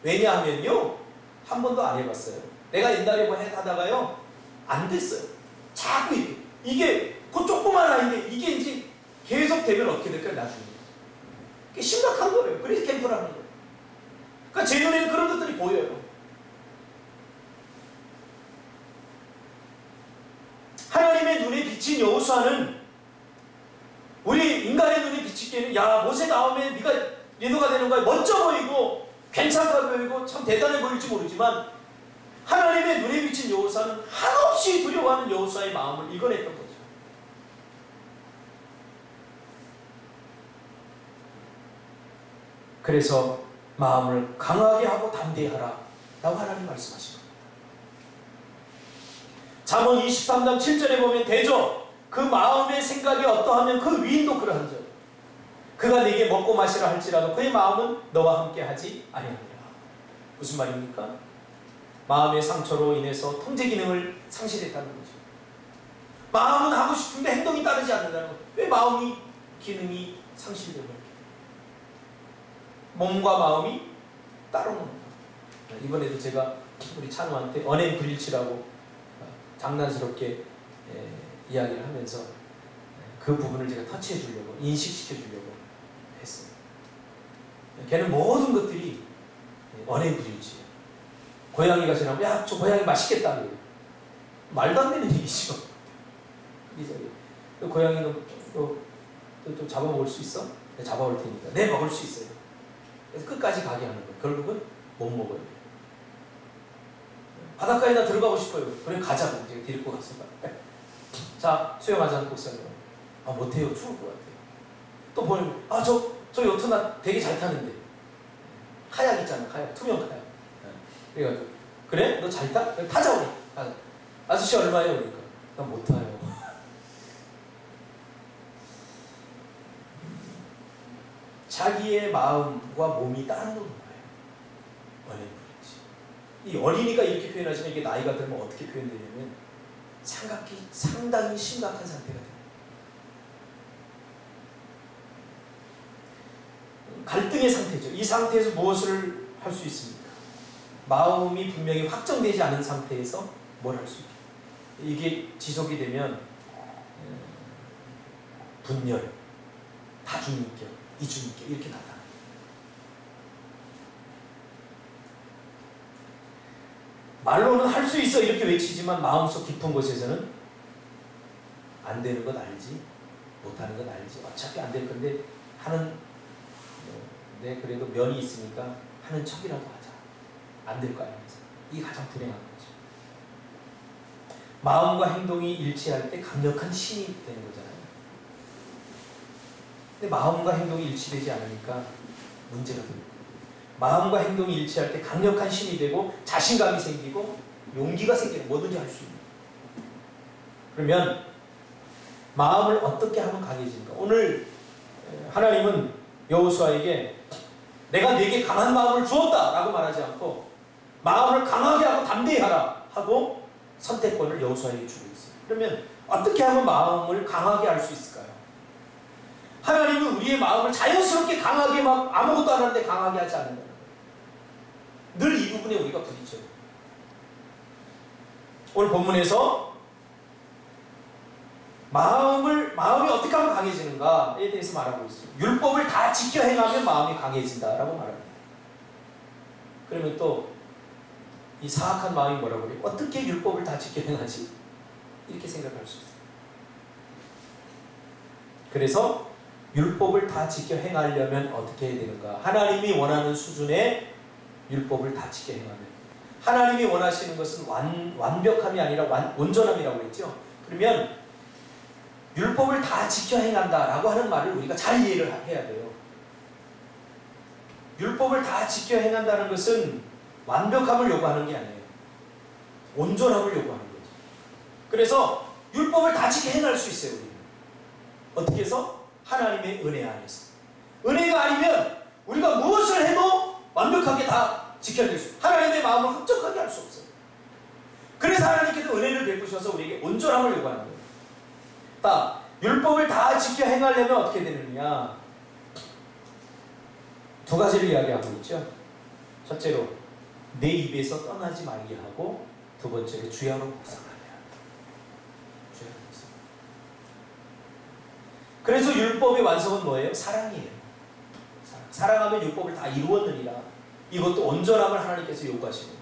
A: 왜냐하면요, 한 번도 안 해봤어요. 내가 옛날에 뭐 하다가요, 안 됐어요. 자꾸 이게 그 조그만 아이인데 이게 이제 계속 되면 어떻게 될까요, 나중에? 그게 심각한 거예요. 그래서 캠프를 하는 거예요. 그러니까 제 눈에는 그런 것들이 보여요. 하나님의 눈에 비친 여호수아는 우리 인간의 눈에 비치기에는, 야, 모세 다음에 네가 리더가 되는 거야, 멋져 보이고 괜찮아 보이고 참 대단해 보일지 모르지만, 하나님의 눈에 비친 여호수아는 한없이 두려워하는 여호수아의 마음을 이겨냈던 거죠. 그래서 마음을 강하게 하고 담대히 하라 라고 하나님 말씀하십니다. 잠언 23장 7절에 보면 대저 그 마음의 생각이 어떠하면 그 위인도 그러한즉 그가 네게 먹고 마시라 할지라도 그의 마음은 너와 함께 하지 아니하니라. 무슨 말입니까? 마음의 상처로 인해서 통제 기능을 상실했다는 거죠. 마음은 하고 싶은데 행동이 따르지 않는다는 거죠. 왜 마음이 기능이 상실되고 이렇게 몸과 마음이 따로 노는 거예요. 이번에도 제가 우리 찬우한테 언앤브릴치라고 장난스럽게 이야기를 하면서 그 부분을 제가 터치해 주려고 인식시켜 주려고 했어요. 걔는 모든 것들이 언앤브릴치예요. 고양이가 지나면 야, 저 고양이 맛있겠다 그래요. 말도 안 되는 얘기죠. 그 고양이는 또 잡아먹을 수 있어? 네, 잡아올 테니까. 네, 먹을 수 있어요. 그래서 끝까지 가게 하는 거예요. 결국은 못 먹어요. 바닷가에나 들어가고 싶어요. 그래 가자고 제가 데리고 가서 자 수영하자는 곡선으로 못해요. 추울 것 같아요. 또 보면 저 요트 나 되게 잘 타는데 카약 있잖아. 카약 투명 카약. 그래가지고 그래? 너 잘 타? 타자 우리. 아저씨 얼마예요? 그러니까 난 못 타요. 자기의 마음과 몸이 따르는 거예요. 이 어린이가 이렇게 표현하지만 이게 나이가 들면 어떻게 표현되냐면 상당히 심각한 상태가 됩니다. 갈등의 상태죠. 이 상태에서 무엇을 할 수 있습니까? 마음이 분명히 확정되지 않은 상태에서 뭘 할 수 있겠어요? 이게 지속이 되면 분열, 다중인격, 이중인격 이렇게 나타나요. 말로는 할 수 있어 이렇게 외치지만 마음속 깊은 곳에서는 안 되는 것 알지, 못하는 것 알지, 어차피 안 될 건데 하는 그래도 면이 있으니까 하는 척이라도 하자. 안 될 거 알면서. 이게 가장 불행한 거죠. 마음과 행동이 일치할 때 강력한 신이 되는 거잖아요. 근데 마음과 행동이 일치되지 않으니까 문제가 됩니다. 마음과 행동이 일치할 때 강력한 신이 되고 자신감이 생기고 용기가 생기고 뭐든지 할 수 있는. 그러면 마음을 어떻게 하면 강해지는가? 오늘 하나님은 여호수아에게 내가 네게 강한 마음을 주었다 라고 말하지 않고 마음을 강하게 하고 담대히 하라 하고 선택권을 여호수아에게 주고 있어요. 그러면 어떻게 하면 마음을 강하게 할 수 있을까요? 하나님은 우리의 마음을 자연스럽게 강하게 막 아무것도 안 하는데 강하게 하지 않는다는 거예요. 늘 이 부분에 우리가 부딪혀요. 오늘 본문에서 마음이 어떻게 하면 강해지는가에 대해서 말하고 있어요. 율법을 다 지켜 행하면 마음이 강해진다라고 말합니다. 그러면 또 이 사악한 마음이 뭐라고 그래요? 어떻게 율법을 다 지켜 행하지? 이렇게 생각할 수 있어요. 그래서 율법을 다 지켜 행하려면 어떻게 해야 되는가? 하나님이 원하는 수준의 율법을 다 지켜 행하면, 하나님이 원하시는 것은 완벽함이 아니라 온전함이라고 했죠. 그러면 율법을 다 지켜 행한다라고 하는 말을 우리가 잘 이해를 해야 돼요. 율법을 다 지켜 행한다는 것은 완벽함을 요구하는 게 아니에요. 온전함을 요구하는 거죠. 그래서 율법을 다 지켜 행할 수 있어요. 우리는. 어떻게 해서? 하나님의 은혜 안에서. 은혜가 아니면 우리가 무엇을 해도 완벽하게 다 지켜낼 수 없어요. 하나님의 마음을 흡족하게 할 수 없어요. 그래서 하나님께서 은혜를 베푸셔서 우리에게 온전함을 요구하는 거예요. 율법을 다 지켜 행하려면 어떻게 되느냐? 두 가지를 이야기하고 있죠. 첫째로 내 입에서 떠나지 말게 하고, 두 번째로 주야로 묵상하게 한다. 주야로 묵상. 그래서 율법의 완성은 뭐예요? 사랑이에요. 사랑하면 율법을 다 이루었느니라. 이것도 온전함을 하나님께서 요구하시는 거예요.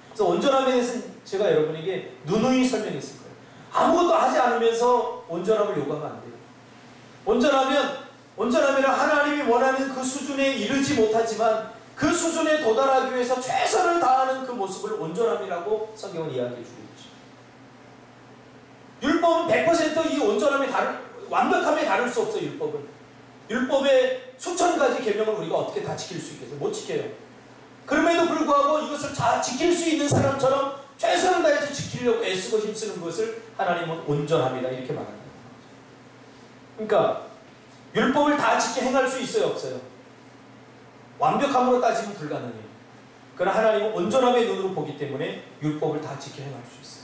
A: 그래서 온전함에 대해서는 제가 여러분에게 누누이 설명했을 거예요. 아무것도 하지 않으면서 온전함을 요구하면 안 돼요. 온전하면 하나님이 원하는 그 수준에 이르지 못하지만 그 수준에 도달하기 위해서 최선을 다하는 그 모습을 온전함이라고 성경은 이야기해 주고 있죠. 율법은 100% 이 온전함에 완벽함에 다를 수 없어요. 율법의 수천 가지 계명을 우리가 어떻게 다 지킬 수 있겠어요? 못 지켜요. 그럼에도 불구하고 이것을 다 지킬 수 있는 사람처럼 최선을 다해서 지키려고 애쓰고 힘쓰는 것을 하나님은 온전합니다. 이렇게 말합니다. 그러니까 율법을 다 지켜 행할 수 있어요? 없어요? 완벽함으로 따지면 불가능해요. 그러나 하나님은 온전함의 눈으로 보기 때문에 율법을 다 지켜 행할 수 있어요.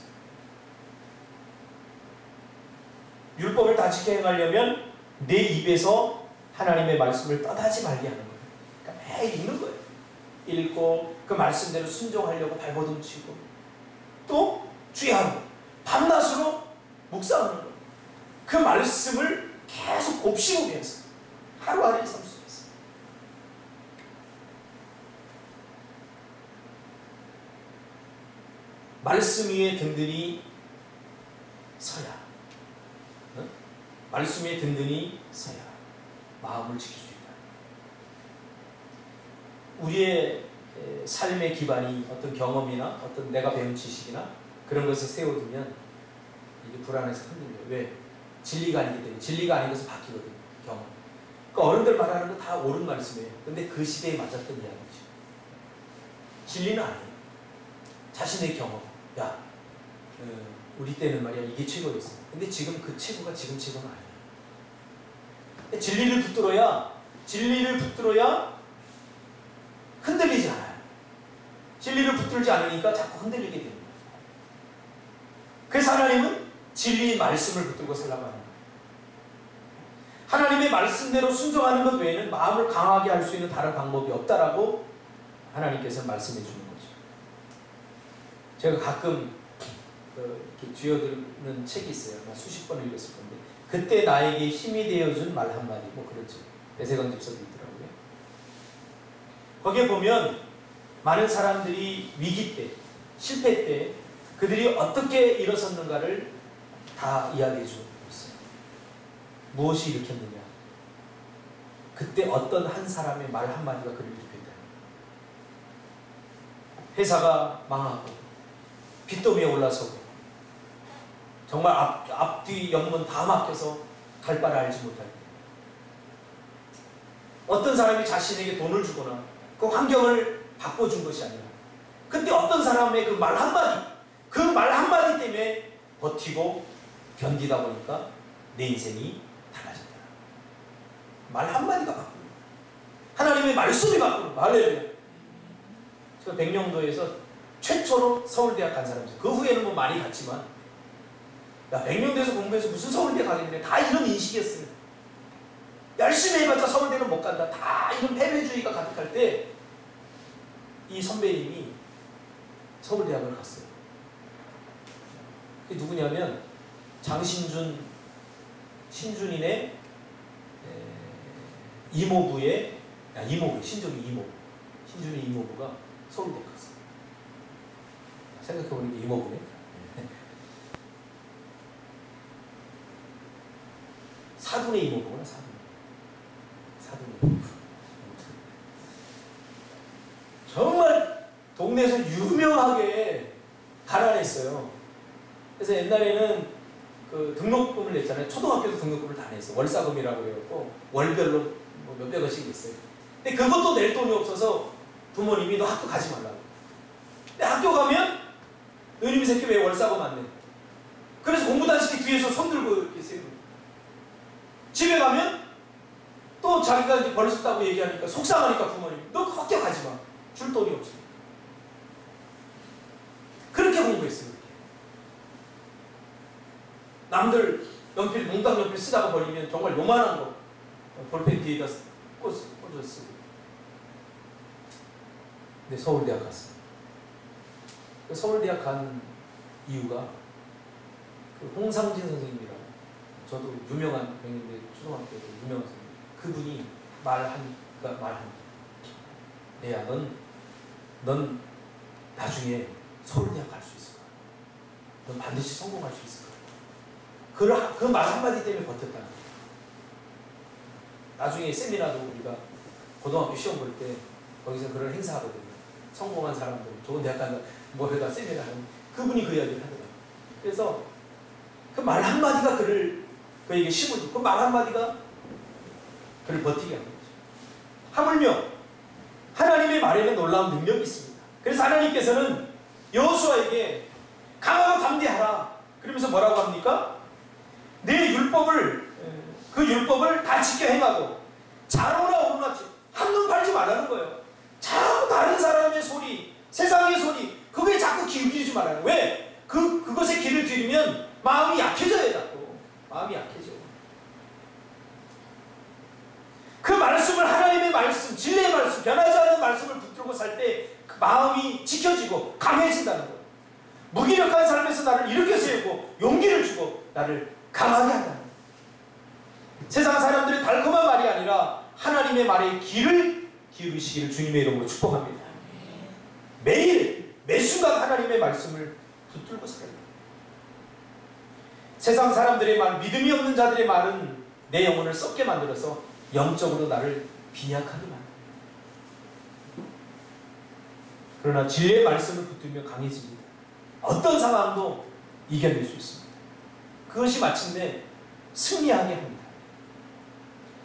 A: 율법을 다 지켜 행하려면 내 입에서 하나님의 말씀을 떠나지 말게 하는 거예요. 그러니까 매일 읽는 거예요. 읽고 그 말씀대로 순종하려고 발버둥 치고 또 주의하고 밤낮으로 묵상하는 거예요. 그 말씀을 계속 곱씹으면서 하루하루의 삶 속에서 말씀 위에 든든히 서야, 말씀 위에 든든히 서야 마음을 지킬 수 있다. 우리의 삶의 기반이 어떤 경험이나 어떤 내가 배운 지식이나 그런 것을 세워두면 이게 불안해서 흔들려요. 왜? 진리가 아니기 때문에. 진리가 아닌 것은 바뀌거든요. 경험. 그러니까 어른들 말하는 거 다 옳은 말씀이에요. 근데 그 시대에 맞았던 이야기죠. 진리는 아니에요. 자신의 경험. 야, 우리 때는 말이야 이게 최고였어. 근데 지금 그 최고가 지금 최고는 아니에요. 진리를 붙들어야 흔들리지 않아요. 진리를 붙들지 않으니까 자꾸 흔들리게 됩니다. 그래서 하나님은 진리의 말씀을 붙들고 살라고 합니다. 하나님의 말씀대로 순종하는 것 외에는 마음을 강하게 할 수 있는 다른 방법이 없다라고 하나님께서 말씀해 주는 거죠. 제가 가끔 이렇게 쥐어드는 책이 있어요. 수십 번 읽었을 건데 그때 나에게 힘이 되어준 말 한마디 뭐 그렇죠. 배세광 집사도 있더라고요. 거기에 보면 많은 사람들이 위기 때, 실패 때 그들이 어떻게 일어섰는가를 다 이야기해 주고 있어요. 무엇이 일으켰느냐? 그때 어떤 한 사람의 말 한마디가 그를 일으켰다. 회사가 망하고 빚더미에 올라서고 정말 앞뒤 옆문 다 막혀서 갈 바를 알지 못할 때 어떤 사람이 자신에게 돈을 주거나 그 환경을 바꿔준 것이 아니라 그때 어떤 사람의 그 말 한마디 때문에 버티고 견디다 보니까 내 인생이 달라졌다. 말 한마디가 바꾸는 하나님의 말씀이 바꾸는 할렐루야. 제가 백령도에서 최초로 서울대학 간 사람이죠. 그 후에는 뭐 많이 갔지만 야 백령도에서 공부해서 무슨 서울대 가겠냐 다 이런 인식이었어요. 열심히 해봤자 서울대는 못 간다. 다 이런 패배주의가 가득할 때 이 선배님이 서울대학을 갔어요. 그게 누구냐면 신준이네 이모부의 신준이 이모부가 서울대 갔어요. 생각해보니까 이모부네. 사돈의 이모부구나. 사돈의 이모부. 정말 동네에서 유명하게 가난했어요. 그래서 옛날에는 그 등록금을 냈잖아요. 초등학교도 등록금을 다 냈어요. 월사금이라고 그래갖고 월별로 뭐 몇백 원씩 냈어요. 근데 그것도 낼 돈이 없어서 부모님이 너 학교 가지 말라고. 근데 학교 가면 너희놈 새끼 왜 월사금 안 내? 그래서 공부단식이 뒤에서 손 들고 계세요. 집에 가면 또 자기가 이제 벌었다고 얘기하니까 속상하니까 부모님 너 학교 가지 마. 줄 돈이 없어. 그렇게 공부했어요. 남들 연필, 몽땅 연필 쓰다가 버리면 정말 요만한 거 볼펜 뒤에다 꽂아 쓰고. 근데 서울대학 갔어요. 서울대학 간 이유가 그 홍상진 선생님이라고 저도 유명한 백년대 초등학교에서 유명한 선생님 그분이 말한 내야 넌 나중에 서울대학 갈 수 있을 거야. 넌 반드시 성공할 수 있을 거야. 그 말 한마디 때문에 버텼다는 거야. 나중에 세미나도 우리가 고등학교 시험 볼 때 거기서 그런 행사 하거든요. 성공한 사람들, 좋은 대학 간다, 뭐에다 세미나 하는 그분이 그 이야기를 하더라고요. 그래서 그 말 한마디가 그에게 힘을 주고 그 말 한마디가 그를 버티게 한 거죠. 하물며 하나님의 말에는 놀라운 능력이 있습니다. 그래서 하나님께서는 여호수아에게 강하고 담대하라 그러면서 뭐라고 합니까? 내 율법을 그 율법을 다 지켜 행하고 자로나 오르나 한눈 팔지 말라는 거예요. 자꾸 다른 사람의 소리, 세상의 소리 그거에 자꾸 기울이지 말아요. 왜? 그것에 귀를 기울이면 마음이 약해져요. 자꾸 마음이 약해져. 그 말씀을 하나님의 말씀, 진리의 말씀, 변하지 않는 말씀을 붙들고 살 때 그 마음이 지켜지고 강해진다는 거예요. 무기력한 삶에서 나를 일으켜 세우고 용기를 주고 나를 강하게 한다는 거예요. 세상 사람들의 달콤한 말이 아니라 하나님의 말에 귀를 기울이시기를 주님의 이름으로 축복합니다. 매일 매순간 하나님의 말씀을 붙들고 살아야 돼요. 세상 사람들의 말, 믿음이 없는 자들의 말은 내 영혼을 썩게 만들어서 영적으로 나를 빈약하게 만듭니다. 그러나 진리의 말씀을 붙들며 강해집니다. 어떤 상황도 이겨낼 수 있습니다. 그것이 마침내 승리하게 합니다.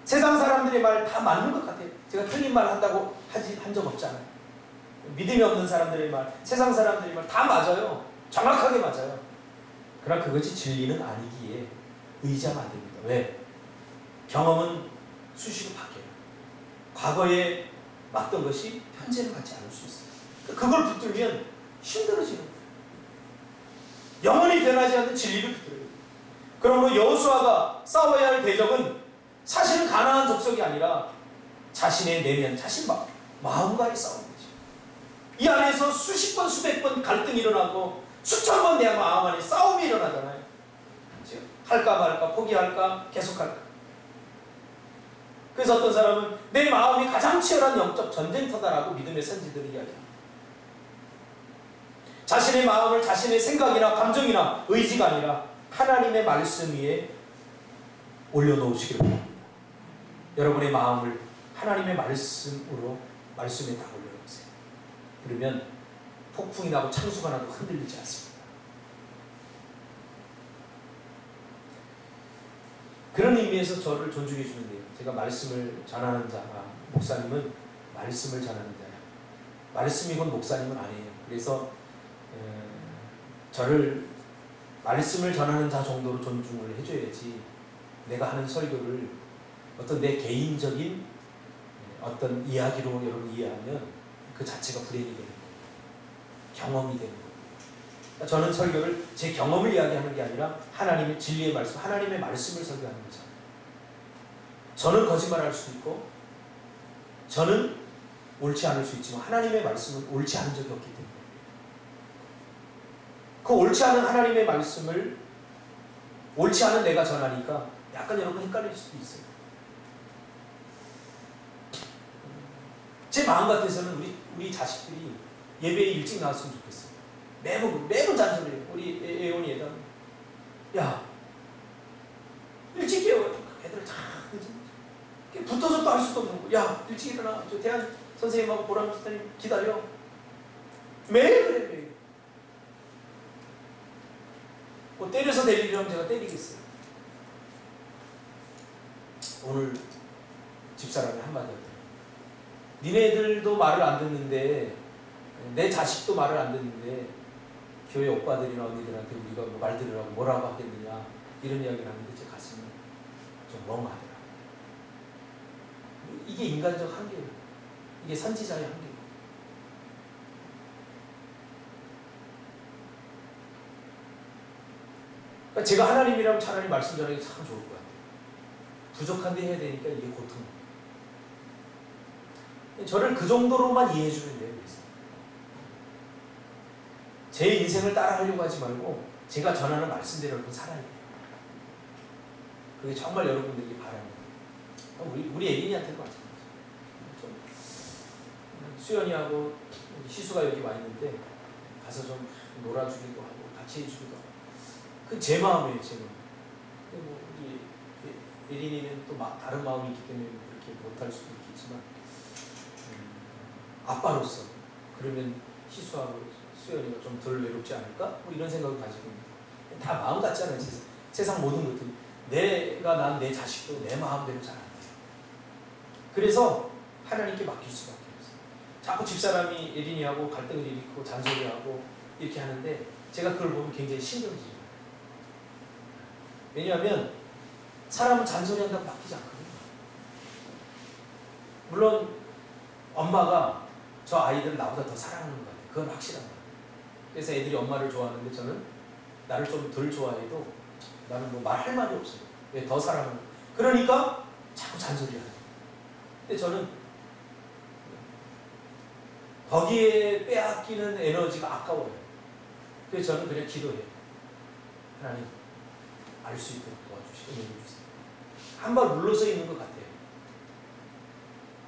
A: 세상 사람들의 말 다 맞는 것 같아요. 제가 틀린 말 한다고 한 적 없잖아요. 믿음이 없는 사람들의 말, 세상 사람들의 말 다 맞아요. 정확하게 맞아요. 그러나 그것이 진리는 아니기에 의지하면 안 됩니다. 왜? 경험은 수시로 바뀌어요. 과거에 맞던 것이 현재는 맞지 않을 수 있어요. 그걸 붙들면 힘들어지는 거예요. 영원히 변하지 않는 진리를 붙들어야 돼요. 그러므로 여호수아가 싸워야 할 대적은 사실은 가나안 족속이 아니라 자신의 내면, 자신 마음과의 싸움이죠. 이 안에서 수십 번, 수백 번 갈등이 일어나고 수천 번 내 마음 안에 싸움이 일어나잖아요. 할까 말까, 포기할까, 계속할까. 그래서 어떤 사람은 내 마음이 가장 치열한 영적 전쟁터다라고 믿음의 선지들이 이야기합니다. 자신의 마음을 자신의 생각이나 감정이나 의지가 아니라 하나님의 말씀 위에 올려놓으시기를 바랍니다. 여러분의 마음을 하나님의 말씀에 다 올려놓으세요. 그러면 폭풍이 나고 창수가 나도 흔들리지 않습니다. 그런 의미에서 저를 존중해 주는데요. 제가 말씀을 전하는 자가, 목사님은 말씀을 전하는 자야. 말씀이건 목사님은 아니에요. 그래서 저를 말씀을 전하는 자 정도로 존중을 해줘야지 내가 하는 설교를 어떤 내 개인적인 어떤 이야기로 여러분 이해하면 그 자체가 불행이 되는 거예요. 경험이 되는 거예요. 그러니까 저는 설교를 제 경험을 이야기하는 게 아니라 하나님의 진리의 말씀, 하나님의 말씀을 설교하는 거죠. 저는 거짓말할 수 있고 저는 옳지 않을 수 있지만 하나님의 말씀은 옳지 않은 적이 없기 때문에 그 옳지 않은 하나님의 말씀을 옳지 않은 내가 전하니까 약간 여러분 헷갈릴 수도 있어요. 제 마음 같아서는 우리 자식들이 예배에 일찍 나왔으면 좋겠어요. 매번 잔소리해요. 우리 애원이 애가 야 일찍 깨워. 애들 참 붙어서 또 할 수도 없는 거. 야 일찍 일어나. 저 대한 선생님하고 보람 선생님 기다려. 매일 그래 매일. 뭐 때려서 내리려면 제가 때리겠어요. 오늘 집사람이 한마디 하더라고요. 니네들도 말을 안 듣는데 내 자식도 말을 안 듣는데 교회 오빠들이나 언니들한테 우리가 뭐 말 들으라고 뭐라고 하겠느냐 이런 이야기를 하는데 제 가슴이 좀 멍하더라고요. 이게 인간적 한계예요. 이게 선지자의 한계예요. 그러니까 제가 하나님이라면 차라리 말씀 전하기 참 좋을 것 같아요. 부족한데 해야 되니까 이게 고통이에요. 저를 그 정도로만 이해해 주면 돼요. 그래서 제 인생을 따라하려고 하지 말고 제가 전하는 말씀대로 여러분 살아야 돼요. 그게 정말 여러분들에게 바랍니다. 우리 애인이한테도 마찬가지예요. 수연이하고 희수가 여기 와 있는데 가서 좀 놀아주기도 하고 같이 해주기도 하고 그 제 마음이에요. 제 마음. 뭐 우리 예린이는 또 다른 마음이 있기 때문에 그렇게 못할 수도 있겠지만 아빠로서 그러면 희수하고 수연이가 좀 덜 외롭지 않을까? 뭐 이런 생각을 가지고 있는데 다 마음 같잖아요. 세상 모든 것들이 내가 난 내 자식도 내 마음대로 잘 안 돼요. 그래서 하나님께 맡길 수밖에 없어요. 자꾸 집사람이 예린이하고 갈등을 일으키고 잔소리하고 이렇게 하는데 제가 그걸 보면 굉장히 신경질이에요. 왜냐하면 사람은 잔소리한다고 바뀌지 않거든요. 물론 엄마가 저 아이들을 나보다 더 사랑하는 것 같아요. 그건 확실한 거예요. 그래서 애들이 엄마를 좋아하는데 저는 나를 좀 덜 좋아해도 나는 뭐 말할 말이 없어요. 왜? 더 사랑하는 거예요. 그러니까 자꾸 잔소리하죠. 근데 저는 거기에 빼앗기는 에너지가 아까워요. 그래서 저는 그냥 기도해요. 하나님 알 수 있도록 도와주시고 은혜를 주세요. 한 발 물러서 있는 것 같아요.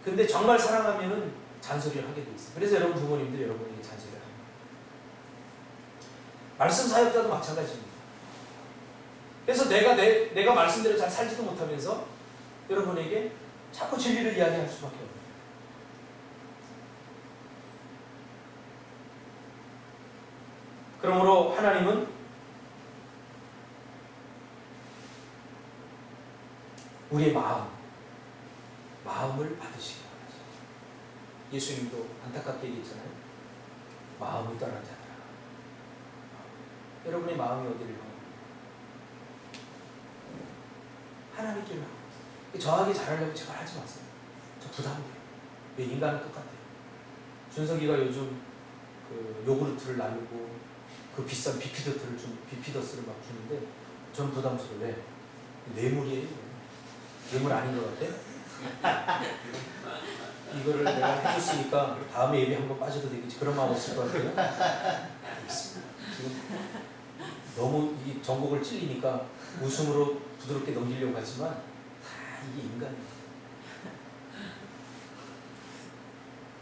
A: 근데 정말 사랑하면은 잔소리를 하게 돼 있어요. 그래서 여러분 부모님들 여러분에게 잔소리를 합니다. 말씀 사역자도 마찬가지입니다. 그래서 내가 말씀대로 잘 살지도 못하면서 여러분에게 자꾸 진리를 이야기할 수밖에 없어요. 그러므로 하나님은 우리의 마음을 받으시기 바랍니다. 예수님도 안타깝게 얘기했잖아요. 마음이 떠난 자들아. 여러분의 마음이 어디를 향하고 하나님께로 향하고 있어요. 저하게 잘하려고 제발 하지 마세요. 저 부담돼요. 왜? 인간은 똑같아요. 준석이가 요즘 그 요구르트를 나누고 그 비싼 비피더스를 막 주는데 전 부담스러워요. 뇌물이에요. 뇌물 아닌 것 같아? 이거를 내가 해줬으니까 다음에 예배 한번 빠져도 되겠지. 그런 마음 없을 것 같아요. 알겠습니다. 지금 너무 이 전곡을 찔리니까 웃음으로 부드럽게 넘기려고 하지만 이게 인간이에요.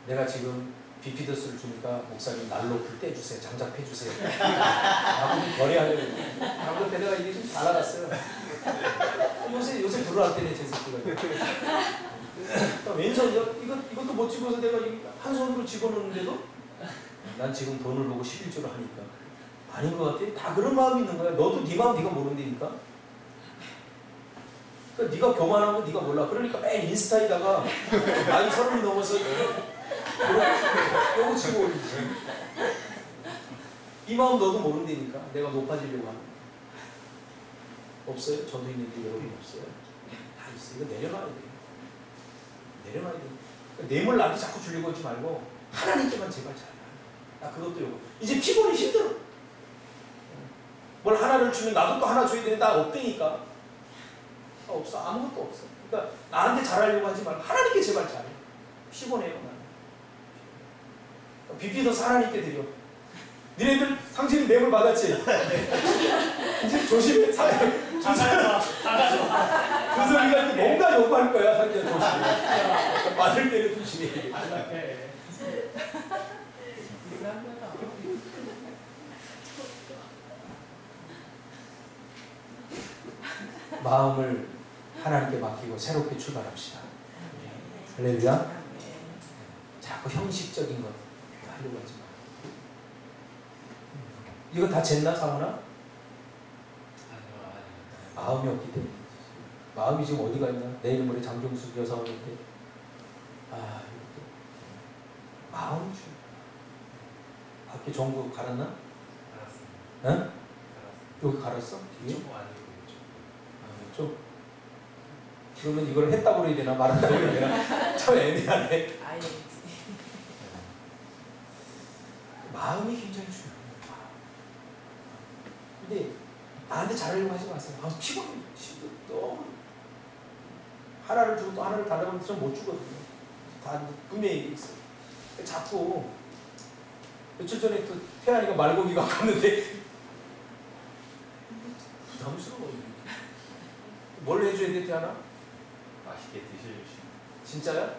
A: 내가 지금 비피더스를 주니까 목사님 날로 불 떼주세요. 장작해주세요. 나하고 거래하려고. 방금 때 내가 이게 좀 날아갔어요. 요새 불어할 때네 제 새끼가. 왼손 이것도 못 집어서 내가 한 손으로 집어넣는데도 난 지금 돈을 보고 11조를 하니까 아닌 것 같아. 다 그런 마음이 있는 거야. 너도 네 마음 네가 모른다니까. 그러니까 네가 교만한 거 네가 몰라. 그러니까 매일 인스타에다가 나이 30이 넘어서 요거 치고 올리지. 이 마음 너도 모른다니까. 내가 높아지려고 하는 거야. 없어요? 저도 있는데 여러분 없어요? 다 있어요. 이거 내려놔야 돼요. 내려놔야 돼요. 그러니까 뇌물 나한테 자꾸 주려고 하지 말고 하나님께만 제발 잘해라. 나 그것도 요거. 이제 피곤이 힘들어. 뭘 하나를 주면 나도 또 하나 줘야 되는데 나 없다니까. 없어. 아무것도 없어. 그러니까 나한테 잘하려고 하지 말고 하나님께 제발 잘해. 피곤해요. 나는. 비피더스 하나님께 드려. 니네들 상진이 뇌물 받았지? 이제 조심해. 다 가져와. 그 소리가 뭔가 요구할 거야. 상진아 조심해. 받을 때는 조심해. 마음을 하나님께 맡기고 새롭게 출발합시다. 할렐루야. 자꾸 형식적인 것 하려고 하지 마. 이거 다 쟀나 상훈아? 마음이 없기 때문에. 마음이 지금 어디가 있나? 내일 모레 장경숙 여사원인데 마음이 중요해. 밖에 전구 갈았나? 갈았습니다. 응? 여기 갈았어? 뒤에? 좀 그러면 이걸 했다고 해야 되나 말한다고 해야 되나 참 애매하네. 마음이 굉장히 중요해요. 근데 나한테 잘하려고 하지 마세요. 피곤해. 너무 하나를 주고 또 하나를 달라고 하면 좀 못 주거든요. 다 분명히 얘기했어요. 자꾸 며칠 전에 또 태안이가 말고기 갖고 왔는데 부담스러워. 뭘 해줘야 돼, 태안아?
B: 맛있게 드셔주시면.
A: 진짜야?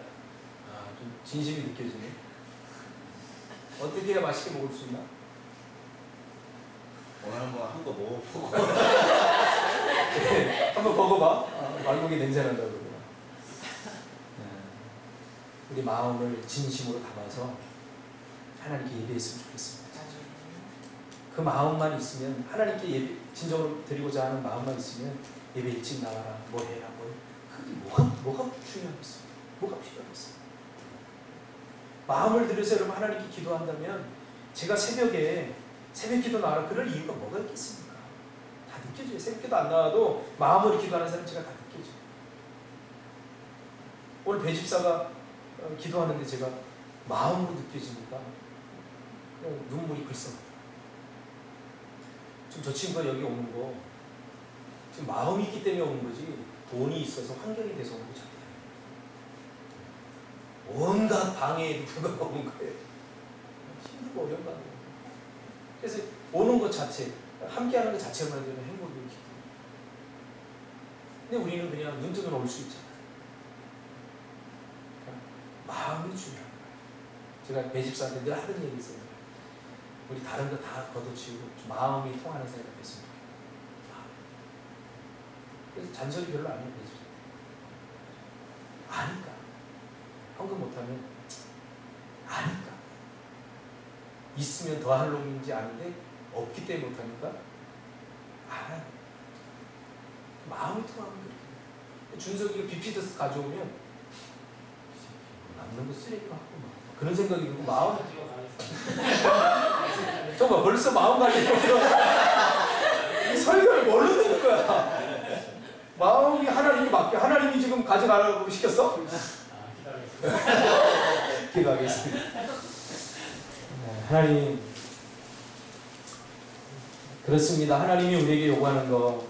A: 좀 진심이 느껴지네. 어떻게 해야 맛있게 먹을 수 있나?
B: 오늘 한번 한 거 먹어보고.
A: 네, 한번 먹어봐. 말고기 냄새 난다 그러구나. 우리 마음을 진심으로 담아서 하나님께 예배했으면 좋겠습니다. 그 마음만 있으면 하나님께 예배 진정으로 드리고자 하는 마음만 있으면 예배 일찍 나와라, 뭐 해라, 그게 뭐가 중요하겠어요? 뭐가 필요하겠어요? 마음을 들여서 여러분 하나님께 기도한다면 제가 새벽에 새벽 기도 나와라 그럴 이유가 뭐가 있겠습니까? 다 느껴져요. 새벽 기도 안 나와도 마음으로 기도하는 사람 제가 다 느껴져요. 오늘 배집사가 기도하는데 제가 마음으로 느껴지니까 그냥 눈물이 글썽. 지금 저 친구가 여기 오는 거 지금 마음이 있기 때문에 오는 거지 돈이 있어서 환경이 돼서 오는 거 절대 아니에요. 온갖 방해에 불구하고 오는 거예요. 힘들고 어려운 거 아니에요. 그래서 오는 것 자체, 함께하는 것 자체만 해도 행복이에요. 근데 우리는 그냥 눈 뜨면 올 수 있잖아요. 그러니까 마음이 중요한 거예요. 제가 배집사한테 늘 하던 얘기 있어요. 우리 다른 거 다 걷어치우고 마음이 통하는 사이가 됐으면 좋겠다. 그래서 잔소리 별로 안 해요. 배집사. 아니까. 헌금 못하면 아니까. 있으면 더할 놈인지 아는데 없기 때문에 못하니까 알아요. 마음이 통하면 그렇게. 준석이가 비피더스 가져오면 남는 거 쓰레기 같고 막 그런 생각이 들고 마음 정말 벌써 마음 가지고 이 설교를 뭘로 듣는 거야. 마음이 하나님이 맡겨. 하나님이 지금 가져가라고 시켰어? 기도하겠습니다. 하나님, 그렇습니다. 하나님이 우리에게 요구하는 거